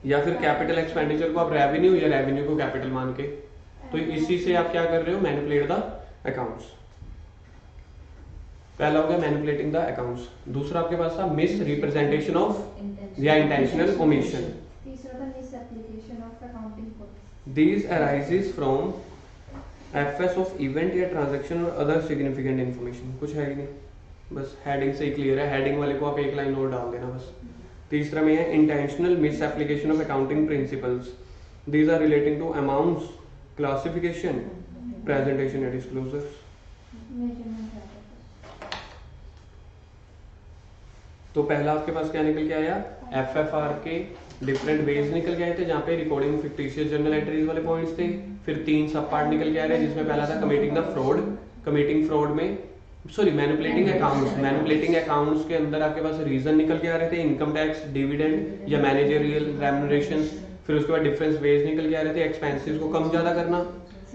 या फिर कैपिटल एक्सपेंडिचर को आप रेवेन्यू या रेवेन्यू को कैपिटल मान के, तो इसी से आप क्या कर रहे हो, मैनिपुलेट द अकाउंट्स। पहला हो गया मैनिपुलेटिंग द अकाउंट्स। दूसरा आपके पास था मिस रिप्रेजेंटेशन ऑफ या इंटेंशनल ओमिशन। तीसरा था miss application of accounting policy. These arises from FS of event या ट्रांजैक्शन और अदर सिग्निफिकेंट इन्फॉर्मेशन। कुछ है ही नहीं, बस हेडिंग से ही क्लियर है, हेडिंग वाले को आप एक लाइन और डाल देना बस। तीसरा में है intentional misapplication of accounting principles. These are relating to amounts, classification, presentation या डिस्क्लोजर्स। तो पहला आपके पास क्या निकल के आया, एफएफआर के डिफरेंट वेज निकल के आए थे, जहाँ पे रिकॉर्डिंग फिक्टिशियस जर्नल एंट्रीज वाले पॉइंट्स थे। फिर 3 सब पार्ट निकल के आ रहे हैं, जिसमें पहला था committing the fraud. Committing fraud में मैनिपुलेटिंग अकाउंट्स, मैनिपुलेटिंग अकाउंट्स के अंदर आपके पास रीजन निकल के आ रहे थे, इनकम टैक्स, डिविडेंड या मैनेजरियल रेम्युनरेशंस। फिर उसके बाद डिफरेंस वेज निकल के आ रहे थे, एक्सपेंसेस को कम ज्यादा करना,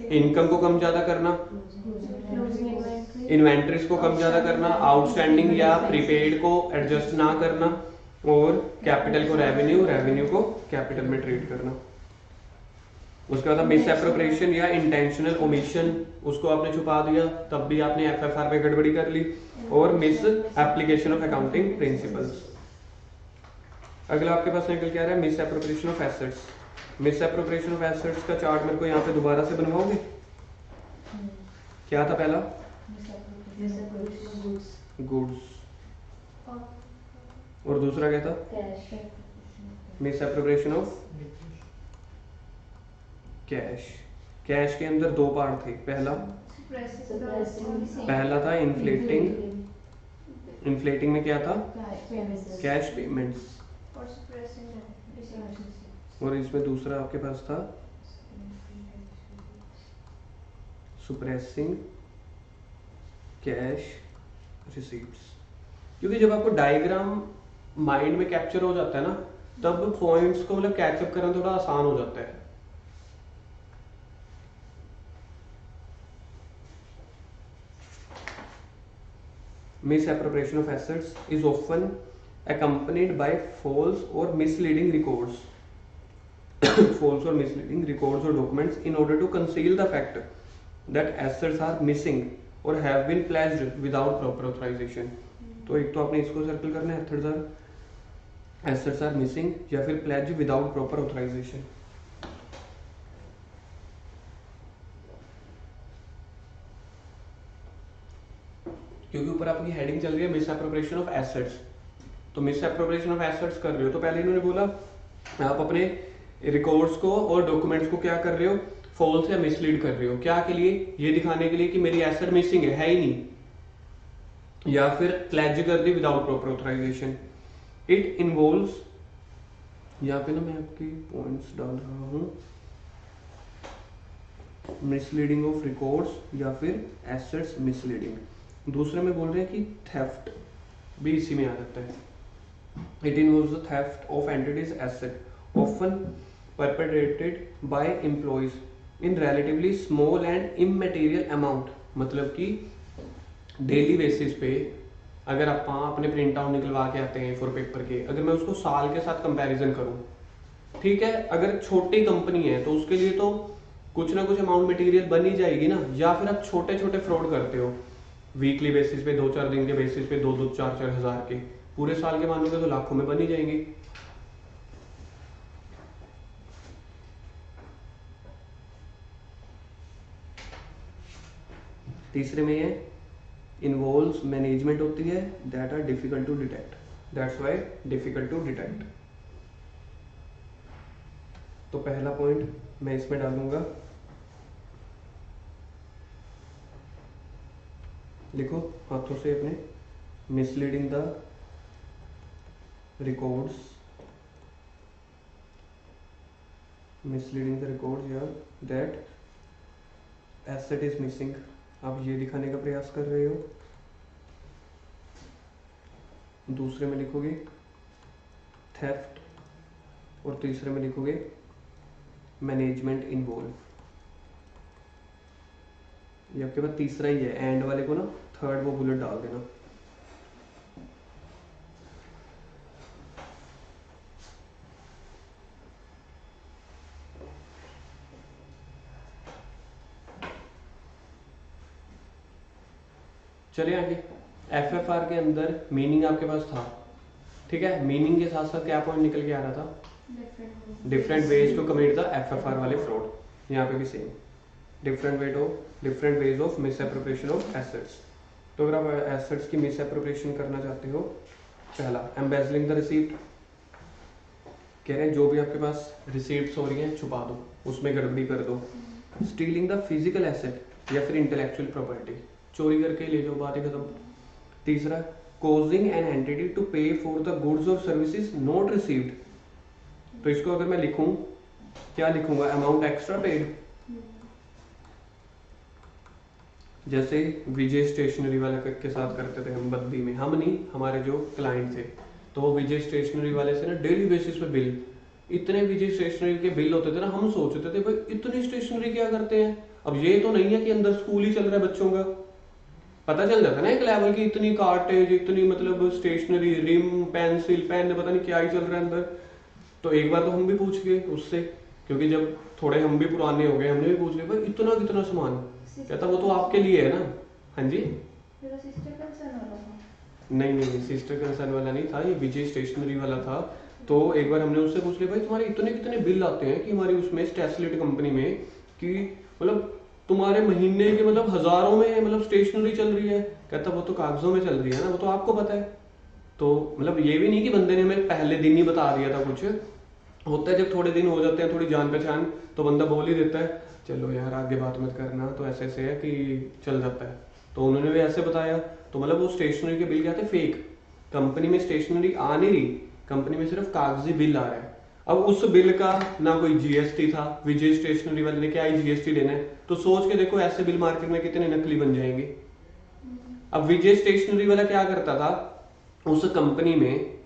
इनकम को कम ज्यादा करना, इन्वेंट्रीज को कम ज्यादा करना, आउटस्टैंडिंग या प्रीपेड को एडजस्ट ना करना, और कैपिटल को रेवेन्यू, रेवेन्यू को कैपिटल में ट्रीट करना। उसके बाद मिस एप्रोप्रिएशन या इंटेंशनल ओमिशन, उसको आपने छुपा दिया तब भी आपने एफएफआर में गड़बड़ी कर ली। और miss application of accounting principles. अगला आपके पास निकल के आ रहा है miss appropriation of assets. Miss appropriation of assets का चार्ट मेरे को यहाँ पे दोबारा से बनवाओगे? क्या था पहला? गुड्स। और दूसरा क्या था? Miss appropriation of cash. Cash के अंदर दो पार्ट थे। पहला था इन्फ्लेटिंग। इन्फ्लेटिंग में क्या था? Cash payments. और इसमें दूसरा आपके पास था सुप्रेसिंग कैश रिसीट्स। क्योंकि जब आपको डायग्राम माइंड में कैप्चर हो जाता है ना, तब पॉइंट्स को मतलब कैचअप करना थोड़ा आसान हो जाता है। Misappropriation of assets is often accompanied by false or misleading records. False or misleading records or documents in order to conceal the fact that assets are missing or have been pledged without proper authorization. तो एक तो आपने इसको circle करना है, assets are missing या फिर pledged without proper authorization. क्योंकि ऊपर आपकी हेडिंग चल रही है मिस एप्रोप्रिएशन ऑफ एसेट्स, तो मिस एप्रोप्रिएशन ऑफ एसेट्स कर रहे हो तो पहले इन्होंने बोला आप अपने रिकॉर्ड्स को और डॉक्यूमेंट्स को क्या कर रहे हो? फॉल्स या मिसलीड कर रहे हो। क्या के लिए? ये दिखाने के लिए कि मेरी एसेट मिसिंग है ही नहीं, या फिर प्लेज कर दी without proper authorisation. It involves, यहाँ पे ना मैं आपकी पॉइंट्स डाल रहा हूं, मिसलीडिंग ऑफ रिकॉर्ड्स या फिर एसेट्स मिसलीडिंग। दूसरे में बोल रहे हैं कि थेफ्ट भी इसी में आ जाता है। It involves the theft of entities asset often perpetrated by employees in relatively small and immaterial amount. मतलब कि डेली बेसिस पे अगर आप अपने प्रिंट आउट निकलवा के आते हैं फॉर पेपर के, अगर मैं उसको साल के साथ कंपैरिजन करूं, ठीक है, अगर छोटी कंपनी है तो उसके लिए तो कुछ ना कुछ अमाउंट मटेरियल बन ही जाएगी ना। या फिर आप छोटे छोटे फ्रॉड करते हो वीकली बेसिस पे, 2-4 दिन के बेसिस पे 2-2, 4-4 हजार के, पूरे साल के मानोगे तो लाखों में बन ही जाएंगे। तीसरे में है इन्वॉल्व्स मैनेजमेंट होती है that are difficult to detect, that's why difficult to detect. तो पहला पॉइंट मैं इसमें डालूंगा, लिखो हाथों से अपने, misleading the records, misleading the records या दैट एसेट इज मिसिंग। आप ये दिखाने का प्रयास कर रहे हो। दूसरे में लिखोगे थेफ्ट और तीसरे में लिखोगे मैनेजमेंट इन्वॉल्व। ये आपके पास तीसरा ही है, एंड वाले को ना थर्ड वो बुलेट डाल देना। चलिए आगे। एफएफआर के अंदर मीनिंग आपके पास था, ठीक है, मीनिंग के साथ साथ क्या पॉइंट निकल के आ रहा था? Different ways to commit the FFR वाले फ्रॉड। यहाँ पे भी same, different ways of misappropriation of assets. तो अगर आप एसेट्स की मिस एप्रोप्रिएशन करना चाहते हो, पहला एम्बेजलिंग द रिसीप्ट, कह रहे हैं जो भी आपके पास रिसीप्ट्स हो रही हैं छुपा दो, उसमें गड़बड़ी कर दो। स्टीलिंग द फिजिकल एसेट या फिर इंटेलेक्चुअल प्रॉपर्टी, चोरी करके ले जाओ, बात ही खत्म। तीसरा कॉजिंग एन एंटिटी टू पे फॉर द गुड्स और सर्विसेज नॉट रिसीव्ड। तो इसको अगर मैं लिखूं, क्या लिखूंगा? Amount extra paid. जैसे विजय स्टेशनरी वाले के साथ करते थे हम बद्दी में, हम नहीं, हमारे जो क्लाइंट थे, तो वो विजय स्टेशनरी वाले से ना डेली बेसिस पे बिल, इतने विजय स्टेशनरी के बिल होते थे ना, हम सोचते थे भाई इतनी स्टेशनरी क्या करते हैं। अब ये तो नहीं है कि अंदर स्कूल ही चल रहा है बच्चों का, पता चल जाता ना एक लेवल की, इतनी कार्टेज, इतनी मतलब स्टेशनरी, रिम, पेंसिल, पेन, पता नहीं क्या ही चल रहा है अंदर। तो एक बार तो हम भी पूछ गए उससे क्योंकि जब थोड़े हम भी पुराने हो गए, हमने भी पूछ लिया भाई इतना कितना सामान, कहता वो तो आपके लिए है ना। हाँ जी, मेरा सिस्टर कंसर्न वाला था। नहीं नहीं नहीं, सिस्टर कंसर्न वाला नहीं था, ये विजय स्टेशनरी वाला था। तो एक बार हमने उससे पूछ लिया भाई तुम्हारे इतने कितने बिल आते हैं कि हमारी उसमें स्टेशनरी कंपनी में, कि मतलब तुम्हारे महीने के मतलब हजारों में मतलब स्टेशनरी चल रही है। कहता वो तो कागजों में चल रही है ना, वो तो आपको पता है। तो मतलब ये भी नहीं कि बंदे ने हमें पहले दिन ही बता दिया था कुछ, होता है जब थोड़े दिन हो जाते हैं, थोड़ी जान पहचान, तो बंदा बोल ही देता है चलो यार आगे बात मत करना, तो ऐसे ऐसे है कि चल जाता है। तो उन्होंने भी ऐसे बताया। तो मतलब वो स्टेशनरी के बिल क्या थे, फेक। कंपनी में स्टेशनरी आ नहीं रही, कंपनी में सिर्फ कागजी बिल आ रहा है। अब उस बिल का ना कोई जीएसटी था, विजय स्टेशनरी वाले ने क्या ही जीएसटी लेना है। तो सोच के देखो ऐसे बिल मार्केट में कितने नकली बन जाएंगे। अब विजय स्टेशनरी वाला क्या करता था, उस कंपनी में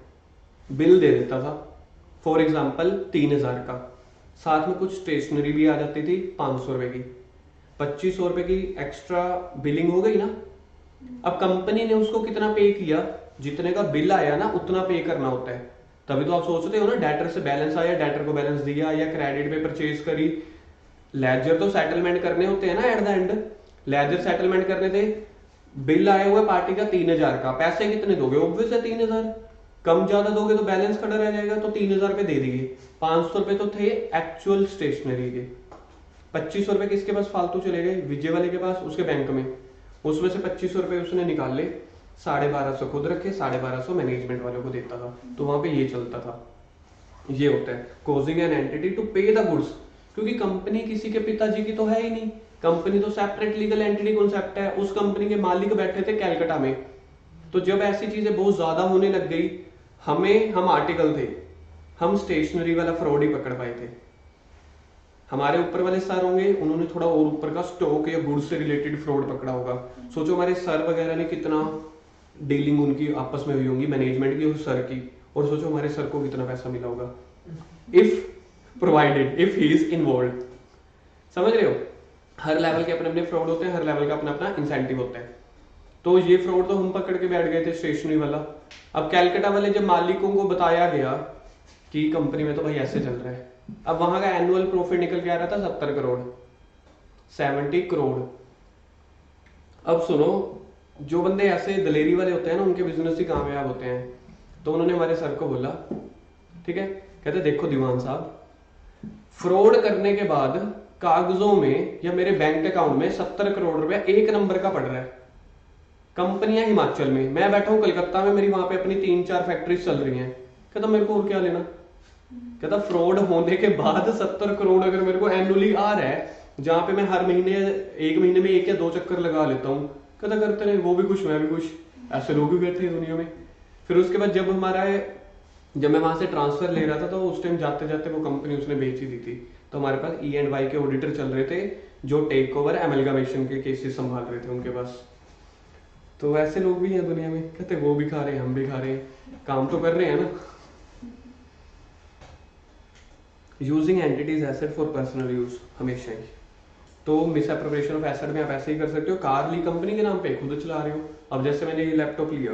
बिल दे देता था, फॉर एग्जाम्पल 3,000 का, साथ में कुछ स्टेशनरी भी आ जाती थी 500 रुपए की, 2500 रुपए की एक्स्ट्रा बिलिंग हो गई ना। अब कंपनी ने उसको कितना पे किया, जितने का बिल आया ना उतना पे करना होता है। तभी तो आप सोचते हो ना, डेटर से बैलेंस आया, डेटर को बैलेंस दिया, या क्रेडिट पे परचेज करी। लेजर तो सेटलमेंट करने होते हैं ना at the end, ledger settlement करने थे। बिल आया हुआ पार्टी का 3,000 का, पैसे कितने दोगे, ऑब्वियस है 3,000। कम ज्यादा दोगे तो बैलेंस खड़ा रह जाएगा, तो 3,000 रुपए दे दिए। 500 रुपए तो थे एक्चुअल स्टेशनरी के, 2500 रुपए किसके पास फालतू चले गए, विजय वाले के पास, उसके बैंक में। उसमें से 2500 रुपए उसने निकाल ले, 1250 खुद रखे, 1250 मैनेजमेंट वालों को देता था। तो वहां पे ये चलता था। ये होता है कॉजिंग एन एंटिटी टू पे द गुड्स, क्योंकि कंपनी किसी के पिताजी की तो है ही नहीं, कंपनी तो सेपरेट लीगल एंटिटी कॉन्सेप्ट है। उस कंपनी के मालिक बैठे थे कैलकाटा में। तो जब ऐसी चीजें बहुत ज्यादा होने लग गई, हम आर्टिकल थे, हम स्टेशनरी वाला फ्रॉड ही पकड़ पाए थे। हमारे ऊपर वाले सर होंगे, उन्होंने थोड़ा और ऊपर का स्टॉक या गुड्स से रिलेटेड फ्रॉड पकड़ा होगा। सोचो हमारे सर वगैरह ने कितना डीलिंग उनकी आपस में हुई होगी, मैनेजमेंट की और सर की, और सोचो हमारे सर को कितना पैसा मिला होगा, if provided, if he is involve. समझ रहे हो, हर लेवल के अपने अपने फ्रॉड होते हैं, हर लेवल का अपना अपना इंसेंटिव होता है। तो ये फ्रॉड तो हम पकड़ के बैठ गए थे स्टेशनरी वाला। अब कैलकाटा वाले जब मालिकों को बताया गया कि कंपनी में तो भाई ऐसे चल रहा है, अब वहां का एनुअल प्रॉफिट निकल के आ रहा था 70 करोड़, 70 करोड़। अब सुनो, जो बंदे ऐसे दलेरी वाले होते हैं ना, उनके बिजनेस ही कामयाब होते हैं। तो उन्होंने हमारे सर को बोला, ठीक है, कहते देखो दीवान साहब, फ्रॉड करने के बाद कागजों में या मेरे बैंक अकाउंट में 70 करोड़ रुपया एक नंबर का पड़ रहा है। कंपनियां हिमाचल में, मैं बैठा हूं कलकत्ता में, मेरी वहां पे अपनी 3-4 फैक्ट्रीज चल रही हैं। कहता मेरे को और क्या लेना। कहता फ्रॉड होने के बाद 70 करोड़ अगर मेरे को एनुअली आ रहा है, जहां पे मैं हर महीने, एक महीने में 1 या 2 चक्कर लगा लेता हूँ, कहता करते रहे, वो भी खुश मैं भी खुश। ऐसे लोग भी बैठे हैं दुनिया में। फिर उसके बाद जब मैं वहां से ट्रांसफर ले रहा था, तो उस टाइम जाते जाते वो कंपनी उसने बेच ही दी थी। तो हमारे पास E&Y के ऑडिटर चल रहे थे, जो टेक ओवर एमलगामेशन के केसेस संभाल रहे थे उनके पास। तो ऐसे लोग भी हैं दुनिया में, कहते वो भी खा रहे हैं, हम भी खा रहे हैं, काम तो कर रहे हैं ना। Using entities asset for personal use, हमेशा ही। तो मिसअप्रोप्रिएशन ऑफ एसेट में आप ऐसे ही कर सकते हो, कार ली कंपनी के नाम पे, खुद चला रहे हो। अब जैसे मैंने ये लैपटॉप लिया,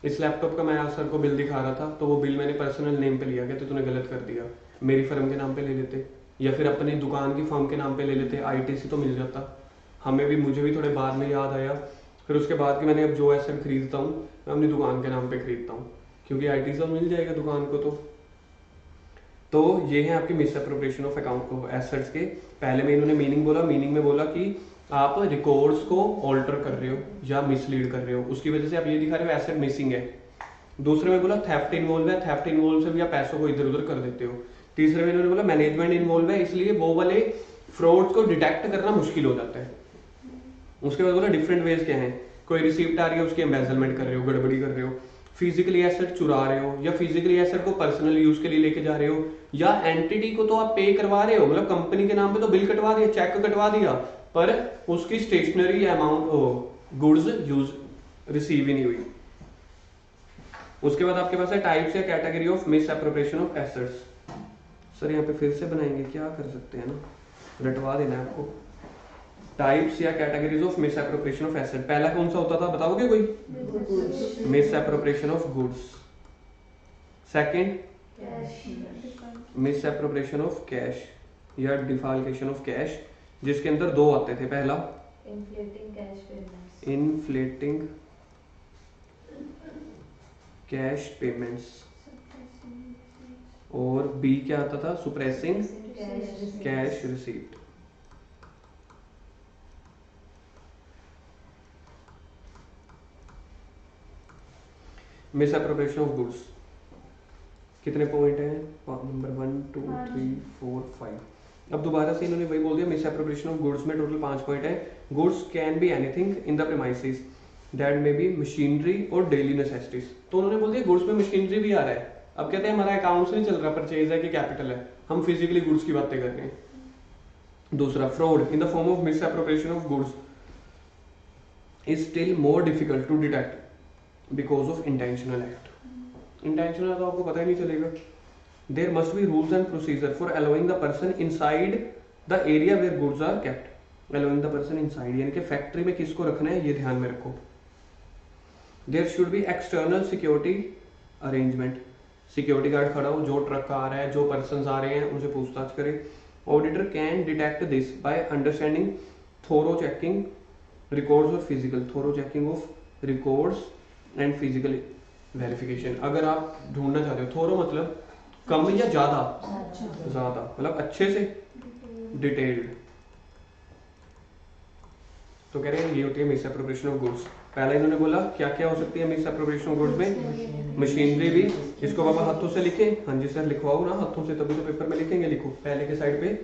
इस लैपटॉप का मैं सर को बिल दिखा रहा था, तो वो बिल मैंने पर्सनल नेम पे लिया, कहते तूने गलत कर दिया, मेरी फर्म के नाम पे ले लेते, या फिर अपनी दुकान की फर्म के नाम पे ले लेते, ITC तो मिल जाता। मुझे भी थोड़े बाद में याद आया, फिर उसके बाद कि मैंने अब जो एसेट खरीदता हूँ मैं अपनी दुकान के नाम पे खरीदता हूँ, क्योंकि ITC तो मिल जाएगा दुकान को। तो ये है आपकी मिसअप्रोप्रिएशन ऑफ अकाउंट एसेट्स के। पहले में इन्होंने मीनिंग में बोला कि आप रिकॉर्ड्स को ऑल्टर कर रहे हो या मिसलीड कर रहे हो, उसकी वजह से आप ये दिखा रहे हो एसेट मिसिंग है। दूसरे में बोला थेफ्ट इन्वॉल्व है, थेफ्ट इन्वॉल्व से भी आप पैसों को इधर उधर कर देते हो। तीसरे में इन्होंने बोला मैनेजमेंट इन्वॉल्व है, इसलिए वो वाले फ्रॉड को डिटेक्ट करना मुश्किल हो जाता है। उसके बाद बोला डिफरेंट वेज क्या है, कोई रिसीप्ट आ रही है उसकी एम्बेजलमेंट कर रहे हो, गड़बड़ी कर रहे हो, फिजिकली एसेट चुरा रहे हो, या फिजिकली एसेट को पर्सनल यूज के लिए लेके जा रहे हो, या एंटिटी को तो आप पे करवा रहे हो, मतलब कंपनी के नाम पे तो बिल कटवा दिया, चेक कटवा दिया, पर उसकी stationery amount goods use receive ही नहीं हुई। उसके बाद आपके पास है टाइप्स या category of misappropriation of assets. Sir यहाँ पे फिर से बनाएंगे, क्या कर सकते हैं ना, रटवा देना है आपको। टाइप्स या categories of misappropriation of asset. पहला कौन सा होता था बताओगे कोई? Misappropriation of goods. Second misappropriation of cash. या डिफाल्केशन ऑफ कैश, जिसके अंदर दो आते थे। पहला inflating cash payments, inflating cash payments, और बी क्या आता था? Suppressing cash receipt. Misappropriation of goods कितने पॉइंट हैं? नंबर 1 2 3 4 5। अब दोबारा से इन्होंने वही बोल दिया, मिसअप्रोप्रिएशन ऑफ गुड्स में टोटल 5 पॉइंट है। Goods can be anything in the premises that may be machinery और डेली नेसेसिटीज। तो उन्होंने बोल दिया गुड्स में मशीनरी भी आ रहा है। अब कहते हैं हमारा अकाउंट्स नहीं चल रहा, परचेज है कि कैपिटल है, हम फिजिकली गुड्स की बातें कर रहे हैं। दूसरा, fraud in the form of misappropriation of goods is still more difficult to detect because of intentional act. Intentional तो आपको पता ही नहीं चलेगा। There must be rules and procedure for allowing the person inside the area where goods are kept. Allowing the person inside यानी कि factory में किसको रखना है, ये ध्यान में रखो। There should be external security arrangement, security guard खड़ा हो, जो ट्रक आ रहा है, जो पर्सन आ रहे हैं उनसे पूछताछ करे। Auditor can detect this by understanding thorough checking records और physical, thorough checking of records and physical verification. अगर आप ढूंढना चाहते हो, थोरो मतलब कम या ज्यादा, ज्यादा मतलब अच्छे से डिटेल्ड। तो कह रहे हैं ये होती है मिसअप्रोप्रिएशन ऑफ गुड्स। पहला इन्होंने बोला क्या क्या हो सकती है मिसअप्रोप्रिएशन ऑफ गुड्स में? मशीनरी भी। इसको बाबा हाथों से लिखे? हाँ जी सर लिखवाओ ना हाथों से, तभी तो पेपर में लिखेंगे। लिखो पहले के साइड पे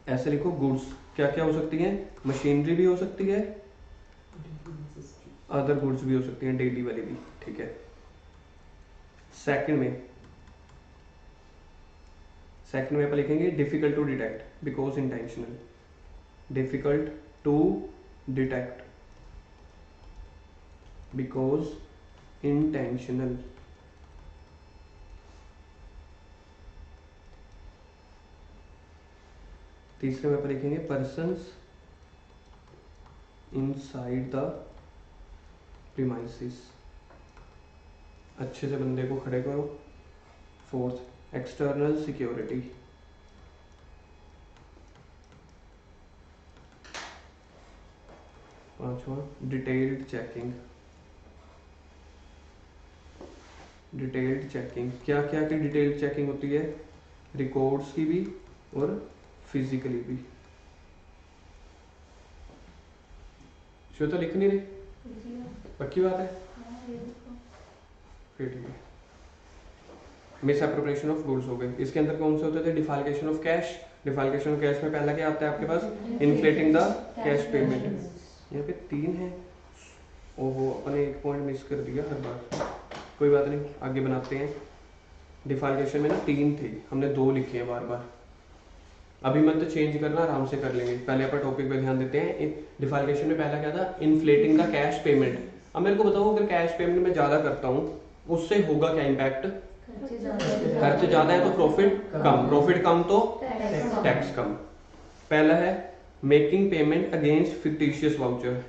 ऐसे लिखो, गुड्स क्या क्या हो सकती है? मशीनरी भी हो सकती है, अदर गुड्स भी हो सकती हैं, डेली वाली भी, ठीक है। सेकंड में आप लिखेंगे difficult to detect because intentional, difficult to detect because intentional. तीसरे में आप लिखेंगे पर्सन्स इनसाइड द प्रीमाइसेस, अच्छे से बंदे को खड़े करो। Fourth, external security. पांचवा, डिटेल्ड चेकिंग। डिटेल्ड चेकिंग क्या क्या की डिटेल्ड चेकिंग होती है? रिकॉर्ड्स की भी और फिजिकली भी। श्वेता लिख नहीं रही? पक्की बात है? फिर ठीक है। मिसअप्रोप्रिएशन ऑफ गुड्स हो गए। इसके अंदर कौन से होते थे? Defalcation of cash. Defalcation of cash में पहला क्या आता है आपके पास? Inflating the cash payment. यहाँ पे 3 है, ओहो अपने एक पॉइंट मिस कर दिया हर बार, कोई बात नहीं आगे बनाते हैं। डिफाल्केशन में ना 3 थे, हमने 2 लिखे हैं बार बार। अभी मत चेंज करना, आराम से कर लेंगे। पहले अपन टॉपिक पे ध्यान देते हैं। डिफाल्केशन में पहला क्या था? Inflating the cash payment. अब मेरे को बताओ अगर कैश पेमेंट में ज्यादा करता हूँ उससे होगा क्या इम्पैक्ट? खर्च ज्यादा है तो प्रॉफिट कम, प्रॉफिट कम तो टैक्स कम। पहला है making payment against fictitious voucher,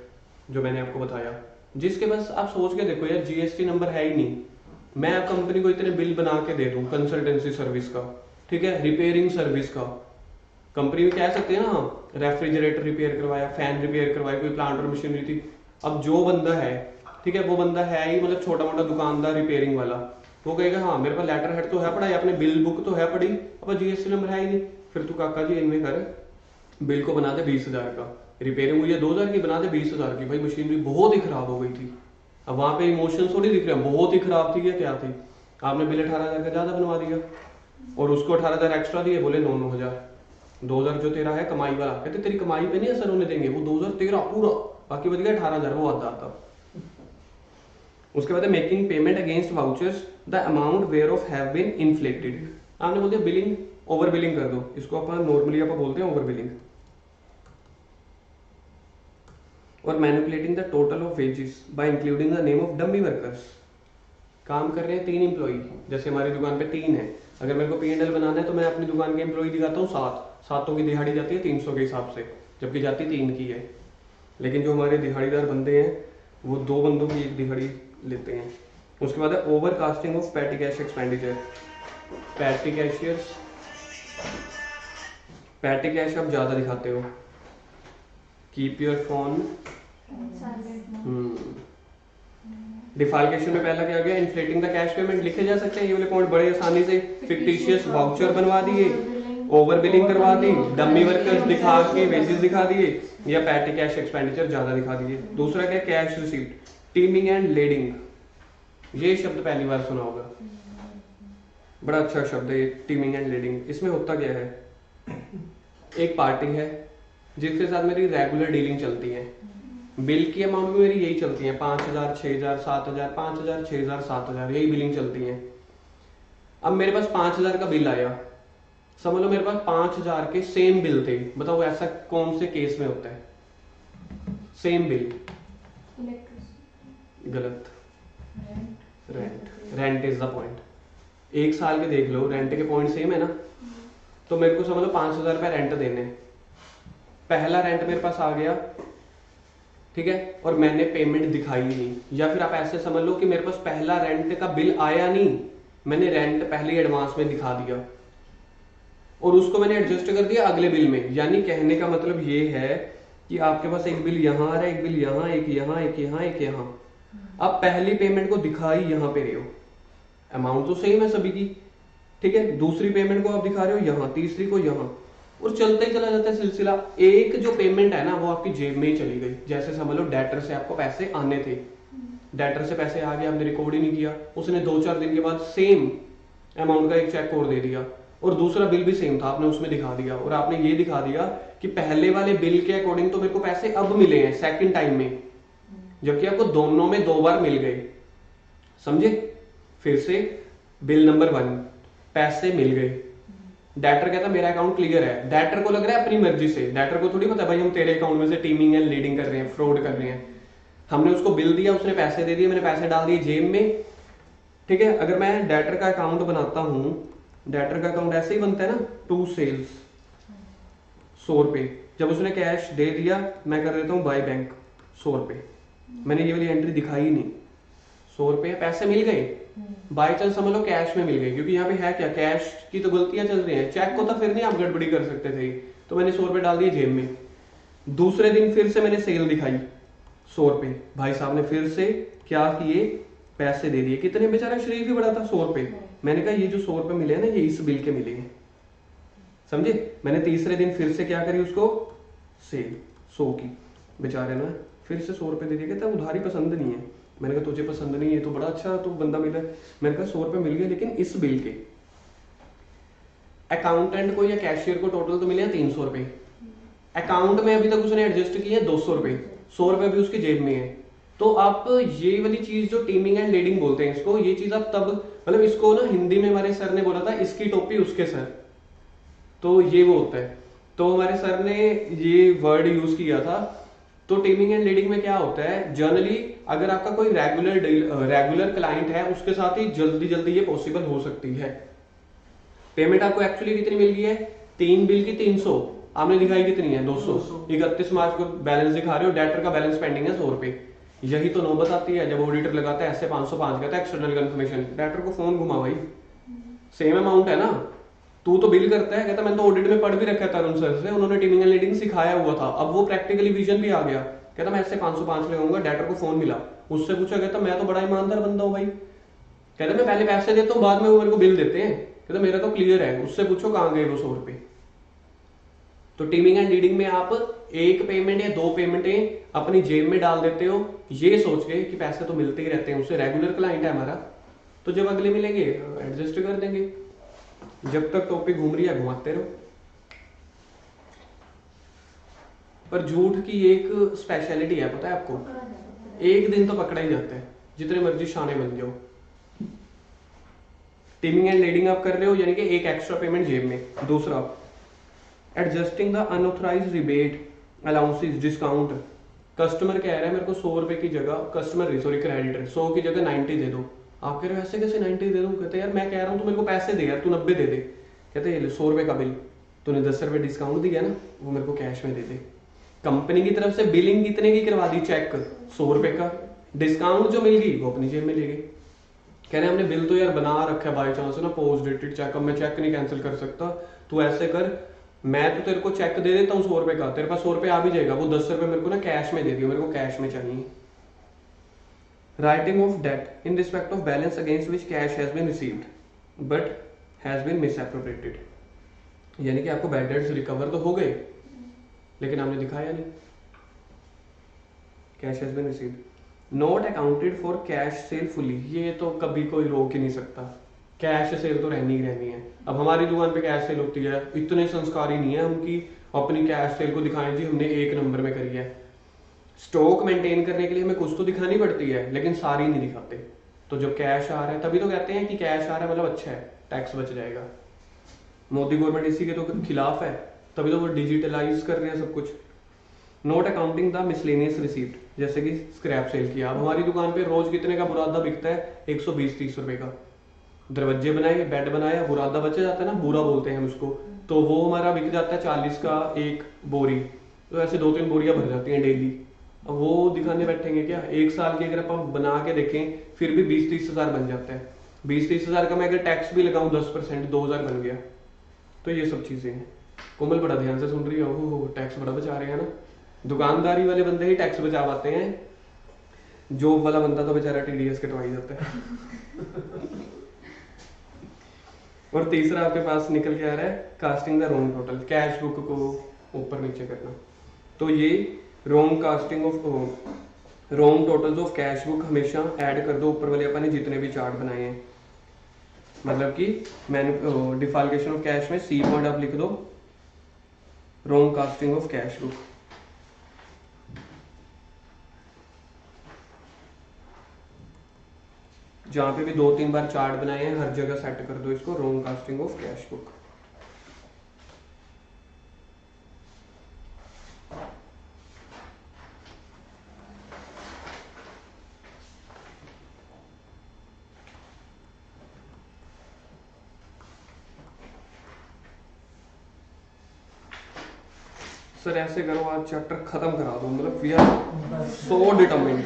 जो मैंने आपको बताया, जिसके बस आप सोच के देखो यार जीएसटी नंबर है ही नहीं, मैं कंपनी को इतने बिल बना के दे दूं कंसल्टेंसी सर्विस का, ठीक है, रिपेयरिंग सर्विस का, कंपनी में कह सकते हैं ना रेफ्रिजरेटर रिपेयर करवाया, फैन रिपेयर करवाया, कोई प्लांट और मशीनरी थी। अब जो बंदा है, ठीक है, वो बंदा है ही मतलब छोटा मोटा दुकानदार रिपेयरिंग वाला, वो कहेगा हाँ मेरे पास लेटर हेड तो है पड़ा, अपने बिल बुक तो है पड़ी, अब जीएसटी नंबर है ही नहीं। फिर तू काका जी इनमें कर, बिल को बना दे 20,000 का, रिपेयरिंग हुई है 2,000 की, बना दे 20,000 की। भाई मशीनरी बहुत ही खराब हो गई थी। अब वहां पे इमोशन थोड़ी दिख रहे हैं, बहुत ही खराब थी या क्या थी, आपने बिल 18,000 का ज्यादा बनवा दिया और उसको 18,000 एक्स्ट्रा दिए, बोले 9,000। 2,000 जो तेरा है कमाई वाला, कहते तेरी कमाई पे नहीं असर होने देंगे, वो 2,000 तेरा पूरा, बाकी बच गया 18,000, वो आता आता। उसके बाद making payment against vouchers the amount where of have been inflated. आपने बोल दिया बिलिंग, ओवर बिलिंग कर दो, इसको अपन नॉर्मली अपन बोलते हैं ओवर बिलिंग। और manipulating the total of wages bye including the name of dummy workers. काम कर रहे हैं 3 एम्प्लॉई, जैसे हमारी दुकान पे 3 है, अगर मेरे को P&L बनाना है तो मैं अपनी दुकान के एम्प्लॉई दिखाता हूँ 7, सातों की दिहाड़ी जाती है 300 के हिसाब से, जबकि जाती 3 की है। लेकिन जो हमारे दिहाड़ीदार बंदे हैं वो 2 बंदों की 1 दिहाड़ी लेते हैं। उसके बाद है over casting of petty cash expenditure. Petty cashiers petty cash आप ज्यादा दिखाते हो। Keep your phone. Silent mode. Defalcation में पहला क्या गया, इन्फ्लेटिंग द कैश पेमेंट लिखे जा सकते हैं ये वाले पॉइंट बड़े आसानी से। फिक्टिशियस वाउचर बनवा दिए, ओवर बिलिंग करवा दी, डमी वर्कर्स दिखा के वेजेस दिखा दिए, या पैटी कैश एक्सपेंडिचर ज्यादा दिखा दिए। दूसरा क्या, cash receipt, teeming and lading. ये शब्द पहली बार सुना होगा, बड़ा अच्छा शब्द है ये, टीमिंग एंड लीडिंग। इसमें होता क्या है, एक पार्टी है जिसके साथ मेरी रेगुलर डीलिंग चलती है, बिल की अमाउंट भी मेरी यही चलती है, 5,000, 6,000, 7,000, 5,000, 6,000, 7,000, यही बिलिंग चलती है। अब मेरे पास 5,000 का बिल आया, समझ लो मेरे पास 5,000 के सेम बिल थे। बताओ ऐसा कौन से केस में होता है, सेम बिल? Electricity. गलत, रेंट इज द पॉइंट। एक साल के देख लो, रेंट के पॉइंट सेम है ना, तो मेरे को समझ लो 5,000 रुपए रेंट देने, पहला रेंट मेरे पास आ गया, ठीक है, और मैंने पेमेंट दिखाई नहीं, या फिर आप ऐसे समझ लो कि मेरे पास पहला रेंट का बिल आया नहीं, मैंने रेंट पहले एडवांस में दिखा दिया और उसको मैंने एडजस्ट कर दिया अगले बिल में। यानी कहने का मतलब ये है कि आपके पास एक बिल यहाँ आ रहा है, एक बिल यहाँ, एक यहाँ, एक यहाँ, एक यहाँ। अब पहली पेमेंट को दिखाई यहाँ पे रहे हो, अमाउंट तो सेम है सभी की, ठीक है, दूसरी पेमेंट को आप दिखा रहे हो यहाँ, तीसरी को यहाँ, और चलता ही चला जाता है सिलसिला। एक जो पेमेंट है ना वो आपकी जेब में ही चली गई। जैसे समझ लो डेटर से आपको पैसे आने थे, डेटर से पैसे आ गए, आपने रिकॉर्ड ही नहीं किया, उसने 2-4 दिन के बाद सेम अमाउंट का एक चेक और दे दिया, और दूसरा बिल भी सेम था, आपने उसमें दिखा दिया, और आपने ये दिखा दिया कि पहले वाले बिल के अकॉर्डिंग तो मेरे को पैसे अब मिले हैं सेकंड टाइम में, जबकि आपको दोनों में 2 बार मिल गए। समझे? फिर से बिल नंबर 1, पैसे मिल गए, डेटर कहता मेरा अकाउंट क्लियर है, डेटर को लग रहा है अपनी मर्जी से, डेटर को थोड़ी पता भाई हम तेरे अकाउंट में से टीमिंग एंड लीडिंग कर रहे हैं, फ्रॉड कर रहे हैं। हमने उसको बिल दिया, उसने पैसे दे दिए, मैंने पैसे डाल दिए जेब में, ठीक है। अगर मैं डेटर का अकाउंट बनाता हूं, डेटर का अकाउंट ऐसे ही बनता है ना, टू सेल्स 100 रुपए, जब उसने कैश दे दिया मैं कर देता हूं बाय बैंक 100 रुपए, मैंने ये वाली एंट्री दिखाई ही नहीं, 100 रुपए पैसे मिल गए, बाई चांस समझ लो कैश में मिल गए, क्योंकि यहाँ पे है क्या, कैश की तो गलतियां चल रही हैं, चेक को तो फिर नहीं आप गड़बड़ी कर सकते थे, तो मैंने 100 रुपए डाल दिए जेब में। दूसरे दिन फिर से मैंने सेल दिखाई 100 रुपए, भाई साहब ने फिर से क्या किए, पैसे दे दिए, कितने, बेचारा शरीफ ही बड़ा था 100 रुपए। मैंने कहा ये जो 100 रुपए मिले ना ये इस बिल के मिले हैं, समझे। मैंने तीसरे दिन फिर से क्या करी, उसको सेल 100 की, बेचारे ना फिर से 100 रुपए दे दिए, कहता उधारी पसंद नहीं है। मैंने कहा तुझे पसंद नहीं है तो बड़ा अच्छा तो बंदा मिला है। मैंने कहा 100 रुपए मिल गए, लेकिन इस बिल के अकाउंटेंट को या कैशियर को टोटल तो मिले 300 रुपए, अकाउंट में अभी तक उसने एडजस्ट किए 200 रुपए, 100 रुपए भी उसकी जेब में है। तो आप ये वाली चीज जो टीमिंग एंड लीडिंग बोलते हैं इसको, ये चीज आप तब मतलब इसको ना हिंदी में हमारे सर ने बोला था इसकी टोपी उसके सर, तो ये वो होता है। तो हमारे सर ने ये वर्ड यूज किया था। तो टीमिंग एंड लीडिंग में क्या होता है, जनरली अगर आपका कोई रेगुलर क्लाइंट है उसके साथ ही जल्दी जल्दी ये पॉसिबल हो सकती है। पेमेंट आपको एक्चुअली कितनी मिल गई है, 3 बिल की 300, आपने दिखाई कितनी है 200। 31 मार्च को बैलेंस दिखा रहे हो, डेटर का बैलेंस पेंडिंग है 100 रुपए। यही तो नौबत आती है जब ऑडिटर लगाता है ऐसे 505 कहता है एक्सटर्नल कंफर्मेशन, डेटर को फोन घुमा भाई, सेम अमाउंट है ना, तू तो बिल करता है, कहता मैंने तो ऑडिट में पढ़ भी रखा था तरुण सर से, उन्होंने टीमिंग एंड लीडिंग सिखाया हुआ था, अब वो प्रैक्टिकली विजन भी आ गया, कहता मैं ऐसे 505 लगाऊंगा। डेटर को फोन मिला, उससे पूछा, कहता मैं तो बड़ा ईमानदार बंदा हूं भाई, कहता मैं पहले पैसे देता हूँ बाद में वो मेरे को बिल देते हैं, कहता मेरा तो क्लियर है, उससे पूछो कहां गए वो 100 रुपए। तो टीमिंग एंड लीडिंग में आप एक पेमेंट या 2 पेमेंटें अपनी जेब में डाल देते हो, ये सोच के कि पैसे तो मिलते ही रहते हैं, उससे रेगुलर क्लाइंट है हमारा, तो जब अगले मिलेंगे एडजस्ट कर देंगे, जब तक टॉपिक घूम रही है घुमाते रहो। पर झूठ की एक स्पेशलिटी है पता है आपको, एक दिन तो पकड़ा ही जाता है, जितने मर्जी शाने बन जाओ। टीमिंग एंड लीडिंग आप कर रहे हो यानी कि एक एक्स्ट्रा पेमेंट जेब में। दूसरा, adjusting the unauthorised rebate allowances discount, customer कह रहा है मेरे को 100 रुपए की जगह, कस्टमर सॉरी क्रेडिटर 100 की जगह 90 दे दो, आप कह रहे हो ऐसे कैसे 90 दे दूं, कहते यार मैं कह रहा हूं तू मेरे को पैसे दे यार, तू 90 दे दे, कहते ये 100 रुपए का बिल, तूने 10 रुपए डिस्काउंट दिया ना वो मेरे को कैश में दे दे। कंपनी की तरफ से बिलिंग कितने की करवा दी, चेक 100 रुपए का, डिस्काउंट जो मिल गई वो अपनी जेब में ले गए, कह रहे हमने बिल तो यार बना रखा है बाई चांस ना पोस्ट डेटेड चेक, अब मैं चेक नहीं कैंसिल कर सकता, तू ऐसे कर मैं तो तेरे को चेक दे देता हूँ 100 रुपए का, तेरे पास 100 रुपए आ भी जाएगा, वो 10 रुपए मेरे को ना कैश में दे दियो, मेरे को कैश में चाहिए। Writing off debt in respect of balance against which cash has been received but has been misappropriated, यानी कि आपको बैड डेट्स रिकवर तो हो गए लेकिन आपने दिखाया नहीं। Cash has been received not accounted for cash sale fully, ये तो कभी कोई रोक ही नहीं सकता, कैश सेल तो रहनी ही रहनी है। अब हमारी दुकान पे कैश सेल होती है, इतने संस्कारी नहीं है हम कि अपनी कैश सेल को दिखाएं जी हमने 1 नंबर में करी है। स्टॉक मेंटेन करने के लिए हमें कुछ तो दिखानी पड़ती है लेकिन सारी नहीं दिखाते। तो जब कैश आ रहा है तभी तो कहते हैं कि कैश आ रहा है मतलब अच्छा है, टैक्स बच जाएगा। मोदी गवर्नमेंट इसी के तो खिलाफ है, तभी तो वो डिजिटलाइज कर रहे हैं सब कुछ। Not accounting the miscellaneous receipt, जैसे कि स्क्रैप सेल किया। अब हमारी दुकान पे रोज कितने का बुरादा बिकता है, 120-30 रुपए का। दरवाजे बनाए, बेड बनाया, बुरादा बच जाता है ना, बुरा बोलते हैं हम उसको, तो वो हमारा बिक जाता है 40 का एक बोरी, तो ऐसे 2-3 बोरियां भर जाती हैं डेली। अब वो दिखाने बैठेंगे क्या? 1 साल की अगर आप बना के देखें फिर भी 20-30 हजार बन जाता है। 20-30 हजार का मैं अगर टैक्स भी लगाऊं 10%, 2000 बन गया। तो ये सब चीजें हैं। कोमल बड़ा ध्यान से सुन रही है, ओहो टैक्स बड़ा बचा रहे हैं ना। दुकानदारी वाले बंदे ही टैक्स बचा पाते हैं, जॉब वाला बंदा तो बेचारा टीडीएस कटवाई जाता है। और तीसरा आपके पास निकल के आ रहा है casting the wrong total, cash book को ऊपर नीचे करना। तो ये wrong casting of wrong totals of cash book हमेशा ऐड कर दो ऊपर वाले अपन ने जितने भी चार्ट बनाए हैं। मतलब कि मैंने डिफाल्केशन ऑफ कैश में सी पॉइंट आप लिख दो, रोंग कास्टिंग ऑफ कैश बुक। जहां पे भी 2-3 बार चार्ट बनाए हैं हर जगह सेट कर दो इसको, wrong casting of cash book. Sir ऐसे करो आज चैप्टर खत्म करा दो, मतलब वी आर सो डिटरमिन्ड।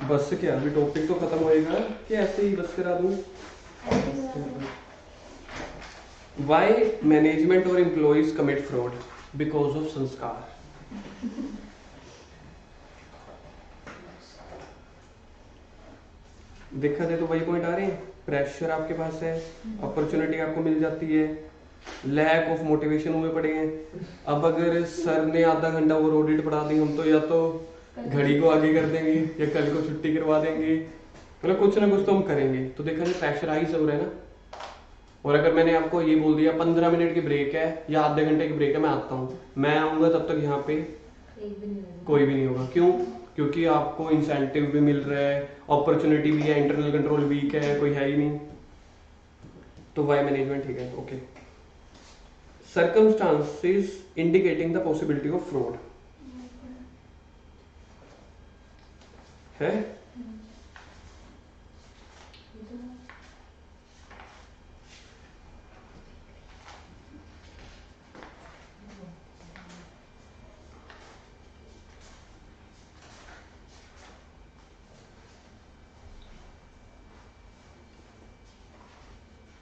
बस से क्या अभी टॉपिक तो खत्म होएगा कि ऐसे ही बस करा दूं? वाई मैनेजमेंट और employees commit fraud? Because of संस्कार। देखा जाए तो वही पॉइंट आ रहे हैं, प्रेशर आपके पास है, अपॉर्चुनिटी आपको मिल जाती है, लैक ऑफ मोटिवेशन हुए पड़े हैं। अब अगर सर ने आधा घंटा और ऑडिट पढ़ा दी, हम तो या तो घड़ी को आगे कर देंगे या कल को छुट्टी करवा देंगे, मतलब कुछ ना कुछ तो हम करेंगे। तो देखा जाए प्रेशराइज हो रहा है ना। और अगर मैंने आपको ये बोल दिया 15 मिनट की ब्रेक है या आधे घंटे की ब्रेक है, मैं आता हूँ, मैं आऊंगा तब तक यहाँ पे कोई भी नहीं होगा। क्यों? क्योंकि आपको इंसेंटिव भी मिल रहा है, अपॉर्चुनिटी भी है, इंटरनल कंट्रोल वीक है, कोई है ही नहीं। तो वाई मैनेजमेंट ठीक है, okay. Circumstances indicating the possibility of fraud है।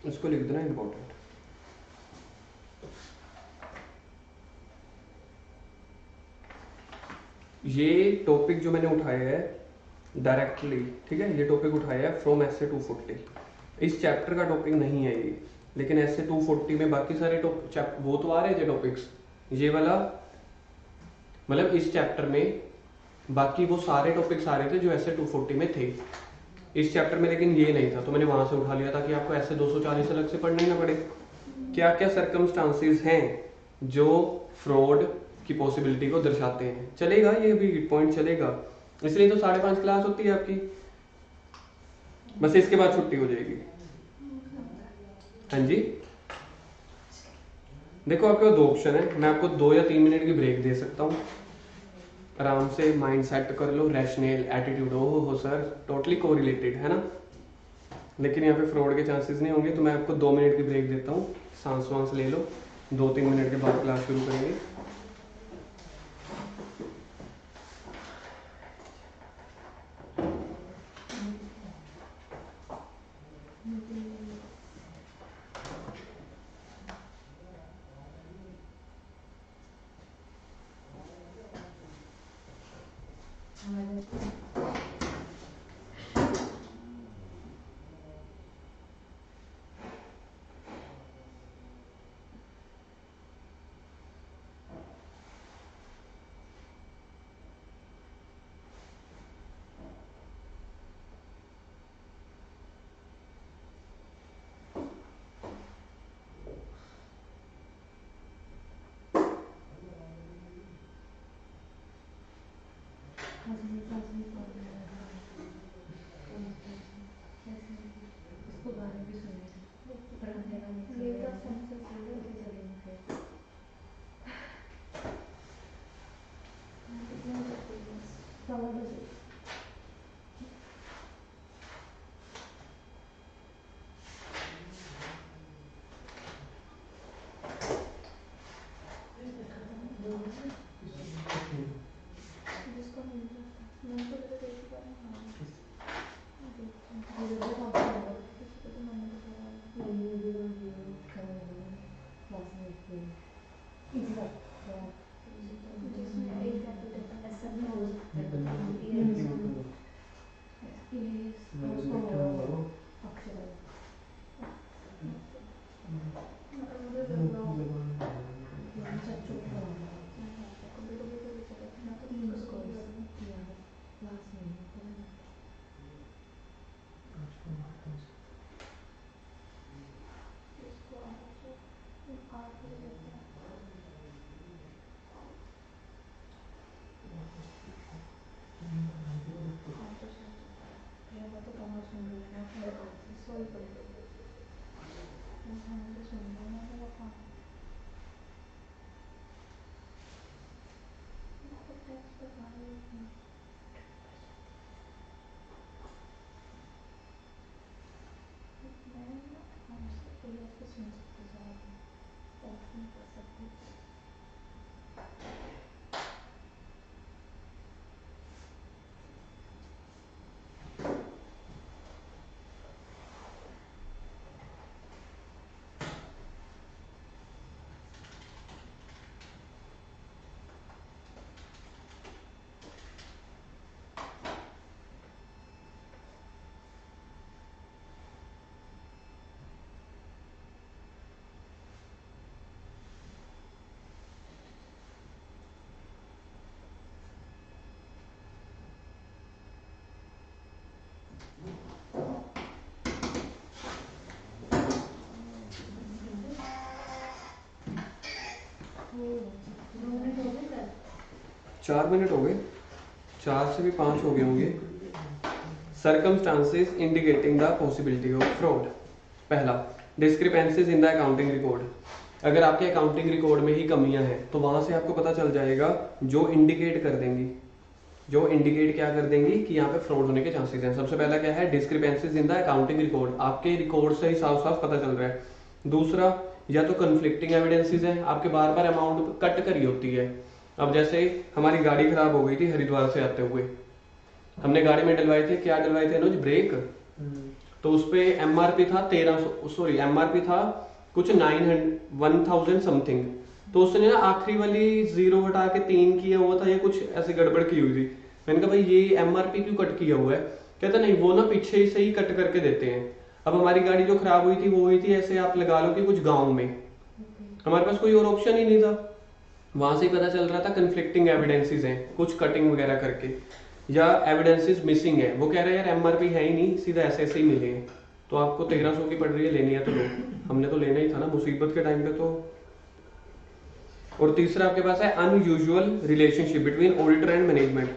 इसको लिख देना इंपॉर्टेंट। ये टॉपिक जो मैंने उठाया है डायरेक्टली, ठीक है, ये टॉपिक उठाया है फ्रॉम एसए 240। इस चैप्टर का टॉपिक नहीं है ये, लेकिन एसए 240 में बाकी सारे वो तो आ रहे थे टॉपिक्स। ये वाला मतलब इस चैप्टर में बाकी वो सारे टॉपिक्स आ रहे थे जो एसए 240 में थे इस चैप्टर में, लेकिन ये नहीं था, तो मैंने वहां से उठा लिया ताकि आपको ऐसे 240 अलग से पढ़ने ना पड़े। क्या क्या सर्कमस्टांसेस हैं जो फ्रॉड की पॉसिबिलिटी को दर्शाते हैं? चलेगा ये भी पॉइंट चलेगा, इसलिए तो 5:30 क्लास होती है आपकी, बस इसके बाद छुट्टी हो जाएगी। हाँ जी, देखो आपके पास 2 ऑप्शन है, मैं आपको 2 या 3 मिनट की ब्रेक दे सकता हूँ, आराम से माइंड सेट कर लो, रैशनल एटीट्यूड हो सर टोटली कोरिलेटेड है ना, लेकिन यहाँ पे फ्रॉड के चांसेस नहीं होंगे। तो मैं आपको 2 मिनट की ब्रेक देता हूँ, सांस वांस ले लो, 2-3 मिनट के बाद क्लास शुरू करेंगे। इसको गाने भी सुने थे पर अंधेरा नहीं लेता चलेगा सेंसस कैसे चलेंगे फिर सवा बजे जिसको मिल जाता मैं तो इधर देख पा रहा हूँ किसी को तो मैंने बताया जिसमें एक कैपिटल ऐसा भी हो सकता है मुझे लग रहा है कभी कभी तो चला मैं तो उसको इसको आठ बजे लेते हैं हाँ तो शायद मेरा तो कहाँ सुन रही है मैं अपने सॉरी कर मुझे सुन रहा हूँ मैं कहाँ तो टेक्स्ट पर गाने मैं हमसे कोई ऐसे सुन सकती ज़्यादा टेक्स्ट नहीं कर सकती चार मिनट हो गए, 4 से भी 5 हो गए होंगे। Circumstances indicating the possibility of fraud. पहला, discrepancies in the accounting record. अगर आपके अकाउंटिंग रिकॉर्ड में ही कमियां हैं तो वहां से आपको पता चल जाएगा, जो इंडिकेट कर देंगी, जो इंडिकेट क्या कर देंगी कि यहाँ पे फ्रॉड होने के चांसेस हैं। सबसे पहला क्या है, discrepancies in the accounting record. आपके रिकॉर्ड से ही साफ साफ पता चल रहा है। दूसरा, या तो कन्फ्लिक्टिंग एविडेंसेस हैं, आपके बार बार अमाउंट कट करी होती है। अब जैसे हमारी गाड़ी खराब हो गई थी हरिद्वार से आते हुए, हमने गाड़ी में डलवाए थे, क्या डलवाए थे अनुज, ब्रेक। तो उस पे एमआरपी था 1300, सॉरी एमआरपी था कुछ 1000 समथिंग। तो उसने ना आखिरी वाली 0 हटा के 3 किया हुआ था, या कुछ ऐसे गड़बड़ की हुई थी। मैंने कहा भाई ये एमआरपी क्यों कट किया हुआ है? कहता नहीं, वो ना पीछे से ही कट करके देते हैं। अब हमारी गाड़ी जो खराब हुई थी वो हुई थी ऐसे, आप लगा लो कि कुछ गाँव में, हमारे पास कोई और ऑप्शन ही नहीं था। वहां से ही पता चल रहा था कन्फ्लिक्टिंग एविडेंसेस हैं, कुछ कटिंग वगैरह करके, या एविडेंसेस मिसिंग है। वो कह रहे हैं यार एमआरपी है ही नहीं, सीधा ऐसे ऐसे ही मिले हैं, तो आपको 1300 की पड़ रही है, लेनी है तो लो। हमने तो लेना ही था ना मुसीबत के टाइम पे तो। और तीसरा आपके पास है unusual relationship between auditor and management.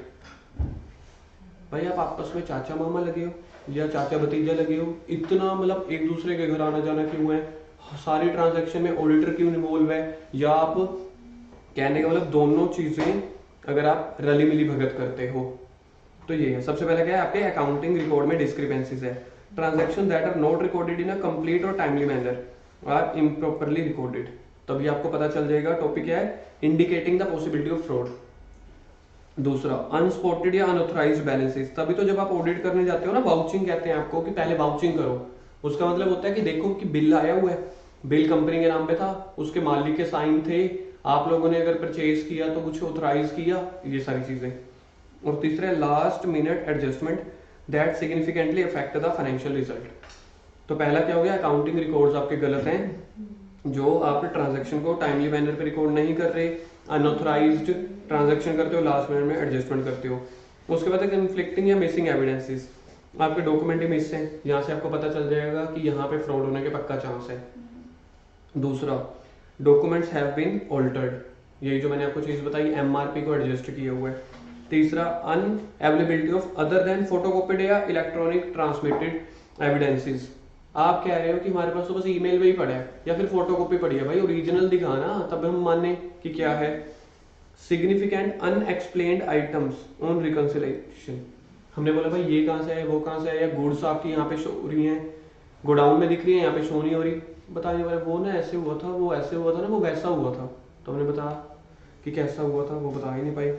भाई आप आपस में चाचा मामा लगे हो या चाचा भतीजा लगे हो, इतना मतलब एक दूसरे के घर आना जाना क्यों है, सारी ट्रांजैक्शन में ऑडिटर क्यों इन्वॉल्व है, या आप कहने का मतलब दोनों चीजें अगर आप रली मिली भगत करते हो तो ये है। सबसे पहले क्या है, आपके अकाउंटिंग रिकॉर्ड में डिस्क्रिपेंसीज है। Transaction that are not recorded in a complete और timely manner are improperly recorded. तभी आपको पता चल जाएगा। टॉपिक क्या है, indicating the possibility of fraud. दूसरा, अनस्पॉटेड या अनऑथराइज्ड बैलेंसेस। तभी तो जब आप ऑडिट करने जाते हो ना, वाउचिंग कहते हैं आपको, कि पहले वाउचिंग करो। उसका मतलब होता है कि देखो कि बिल आया हुआ है, बिल कंपनी के नाम पे था, उसके मालिक के साइन थे, आप लोगों ने अगर परचेज किया तो कुछ ऑथराइज किया, ये सारी चीजें। और तीसरा है last minute adjustment that significantly affect the financial result. तो पहला क्या हो गया, अकाउंटिंग रिकॉर्ड्स आपके गलत हैं, जो आप ट्रांजैक्शन को टाइमली मैनर पे रिकॉर्ड नहीं कर रहे, अनऑथराइज्ड ट्रांजैक्शन करते हो, लास्ट मिनट में एडजस्टमेंट करते हो। उसके बाद कन्फ्लिक्टिंग या मिसिंग एविडेंसेस, आपके डॉक्यूमेंट ही मिस हैं, यहाँ से आपको पता चल जाएगा कि यहाँ पे फ्रॉड होने के पक्का चांस है। दूसरा, डॉक्यूमेंट्स हैव बीन ऑल्टर्ड, यही जो मैंने आपको चीज बताई, एमआरपी को एडजस्ट किया हुआ है। तीसरा, अनअवेलेबिलिटी ऑफ अदर देन फोटोकॉपीड या इलेक्ट्रॉनिक ट्रांसमिटेड एविडेंसेस, आप कह रहे हो कि हमारे पास तो बस ईमेल में ही पड़ा है या फिर फोटोकॉपी पड़ी है, भाई ओरिजिनल दिखाना तब हम माने कि क्या है। Significant unexplained items on reconciliation, हमने बोला भाई ये कहाँ से है, वो कहाँ से है, या गुड्स आपकी यहाँ पे शो हो रही हैं, गोडाउन में दिख रही है, यहाँ पे शो नहीं हो रही, बताइए भाई वो ना ऐसे हुआ था, वो ऐसे हुआ था ना, वो वैसा हुआ था, तो हमने बताया कि कैसा हुआ था, वो बता ही नहीं पाई।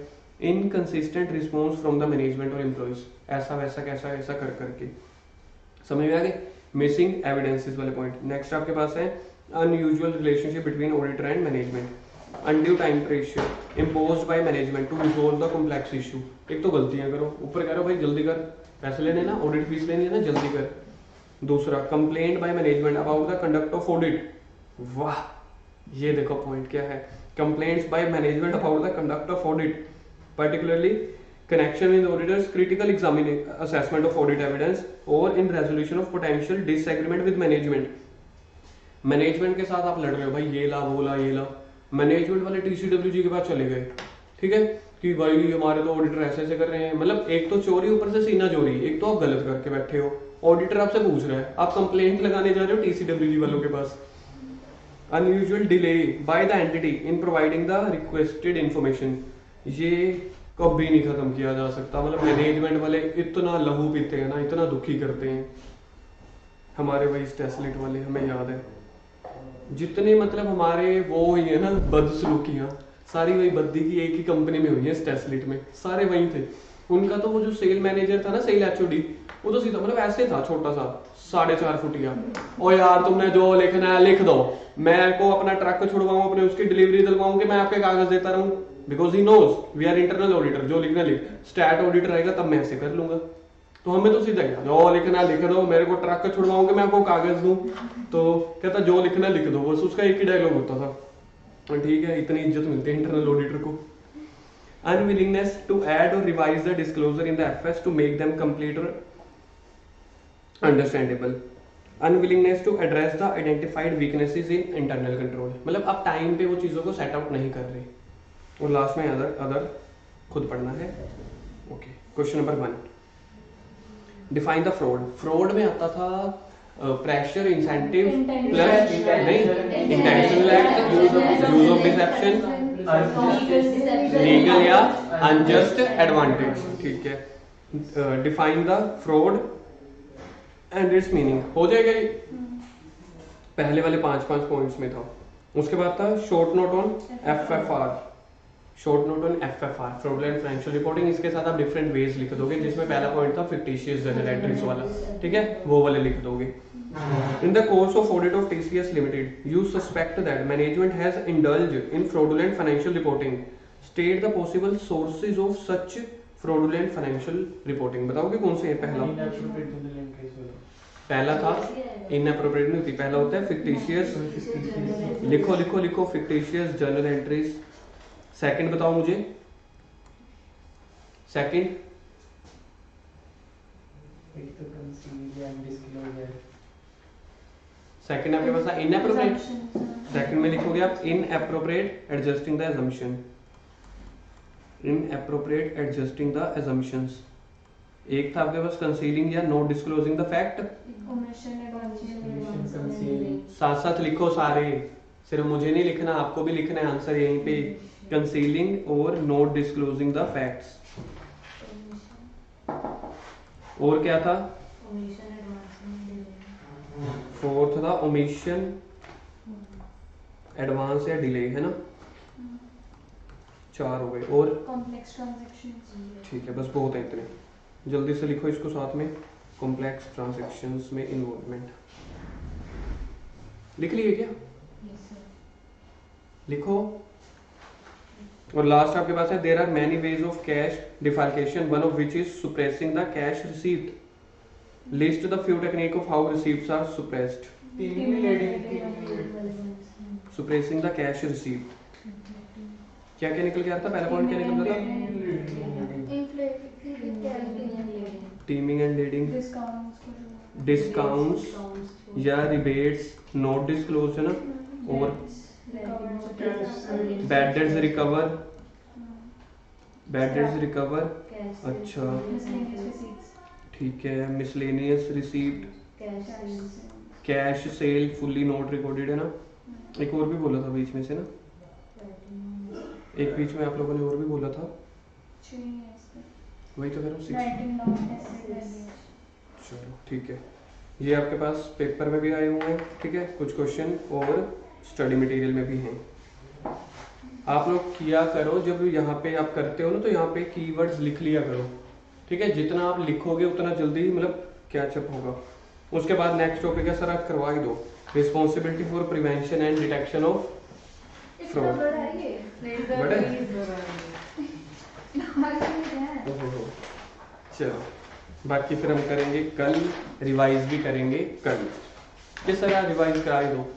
Inconsistent response from the management और एम्प्लॉइज, ऐसा वैसा कैसा ऐसा कर करके, समझ में आ गए। मिसिंग एविडेंसेस वाले पॉइंट। नेक्स्ट आपके पास है unusual relationship between auditor and management, undue time pressure imposed by management to resolve the complex issue. एक तो गलतियां करो, ऊपर कह रहे हो भाई जल्दी कर, पैसे लेने ना, ऑडिट फीस लेनी है ना, जल्दी कर। दूसरा, complaint by management about the conduct of audit, वाह ये देखो पॉइंट क्या है, complaints by management about the conduct of audit particularly connection with auditors critical examining assessment of audit evidence or in resolution of potential disagreement with management। Management के साथ आप लड़ रहे हो भाई, ये ला वो ला ये ला, मैनेजमेंट वाले टीसीडब्ल्यूजी के पास चले गए, ठीक है, कि भाई हमारे तो ऑडिटर ऐसे ऐसे कर रहे हैं, मतलब एक तो चोरी ऊपर से सीना चोरी, एक तो आप गलत करके बैठे हो, ऑडिटर आपसे पूछ रहा है, आप कंप्लेंट लगाने जा रहे हो टीसीडब्ल्यूजी वालों के पास। Unusual delay by the entity in providing the requested information, ये कभी नहीं खत्म किया जा सकता, मतलब मैनेजमेंट वाले इतना लहू पीते हैं ना, इतना दुखी करते हैं। हमारे वही स्टेसलिट वाले, हमें याद है जितने मतलब हमारे वो हुई है ना बदसलूकियां, सारी वही बद्दी की एक ही कंपनी में हुई है स्टेसलिट में, सारे वही थे। उनका तो वो जो सेल मैनेजर था ना, सेल एचओडी, वो तो सीधा मतलब ऐसे था, छोटा सा 4.5 फुटिया, ओ यार तुमने जो लिखना है लिख दो, मैं को अपना ट्रक छुड़वाऊं, अपने उसकी डिलीवरी दिलवाऊं कि मैं आपके कागज देता रहूं, because he knows we are internal auditor, जो लिखना लिख, स्टैट ऑडिटर रहेगा तब मैं ऐसे कर लूंगा। तो हमें तो सीधा जो लिखना लिख दो, मेरे को ट्रक छुड़वाऊं कि मैं आपको कागज दूं, तो कहता जो लिखना लिख दो, बस उसका एक ही डायलॉग होता था। ठीक है, इतनी इज्जत मिलती है इंटरनल ऑडिटर को। अनविलिंगनेस टू ऐड और revise the disclosure in the FS to make them complete और understandable. Unwillingness to address the identified weaknesses in internal control, मतलब आप टाइम पे वो चीजों को सेट आउट नहीं कर रहे। और लास्ट में अदर खुद पढ़ना है। Okay, question number 1, define the fraud. Fraud में आता था प्रेशर, इंसेंटिव प्लस नहीं intentional act, use of dissipation, legal या अनजस्ट एडवांटेज। ठीक है, define the fraud and it's meaning, हो जाएगा ये। पहले वाले 5 पॉइंट्स में था। उसके बाद था short note on FFR, short note on FFR, fraudulent financial reporting. इसके साथ आप डिफरेंट वेज लिख दोगे, जिसमें पहला पॉइंट था फिक्टिशियस जर्नल एंट्रीज वाला, ठीक है, वो वाले लिख दोगे। In the course of audit of TCS Limited, you suspect that management has indulged in fraudulent financial reporting. State the possible sources of such fraudulent financial reporting. बताओगे कौन से है? पहला था inappropriate नहीं होती, पहला होता है fictitious, लिखो fictitious journal entries। सेकंड बताओ मुझे, सेकंड सेकंड आपके पास था इनएप्रोप्रिएट, सेकंड में लिखोगे आप inappropriate adjusting the assumption, inappropriate adjusting the assumptions. एक था आपके पास कंसीलिंग या नॉट डिस्क्लोजिंग द फैक्ट, साथ साथ लिखो सारे, सिर्फ मुझे नहीं लिखना, आपको भी लिखना है आंसर यहीं पे, कंसीलिंग और नॉट डिस्क्लोजिंग द फैक्ट्स। और क्या था? फोर्थ था ओमिशन, एडवांस या डिले, है ना, 4 हो गए। और कॉम्प्लेक्स ट्रांजैक्शंस, ठीक है, बस बहुत है इतने, जल्दी से लिखो इसको साथ में, कॉम्प्लेक्स ट्रांजैक्शंस में इन्वॉल्वमेंट। लिख लिए क्या? यस सर, लिखो और लास्ट आपके पास है there are many ways of cash defalcation one of which is suppressing the cash receipt list the few technique of how receipts are suppressed suppressing the cash receipt क्या क्या निकल के आता था पहला पॉइंट क्या निकल रहा था टीमिंग एंड लीडिंग डिस्काउंट्स या रिबेट्स नॉट डिस्क्लोज है ना और बैड डेट्स रिकवर अच्छा ठीक है miscellaneous receipt cash cell fully not recorded है ना एक और भी बोला था बीच में से ना एक बीच में आप लोगों ने और भी बोला था वही तो कह रहा हूँ चलो ठीक है ये आपके पास पेपर में भी आए हुए हैं ठीक है कुछ क्वेश्चन और स्टडी मटेरियल में भी हैं आप लोग किया करो जब यहाँ पे आप करते हो ना तो यहाँ पे कीवर्ड्स लिख लिया करो ठीक है जितना आप लिखोगे उतना जल्दी मतलब कैचअप होगा उसके बाद नेक्स्ट टॉपिक है सर आप करवा ही दो responsibility for prevention and detection of fraud बड़े चलो बाकी फिर हम करेंगे कल रिवाइज भी करेंगे कल ये सर रिवाइज करा ही दो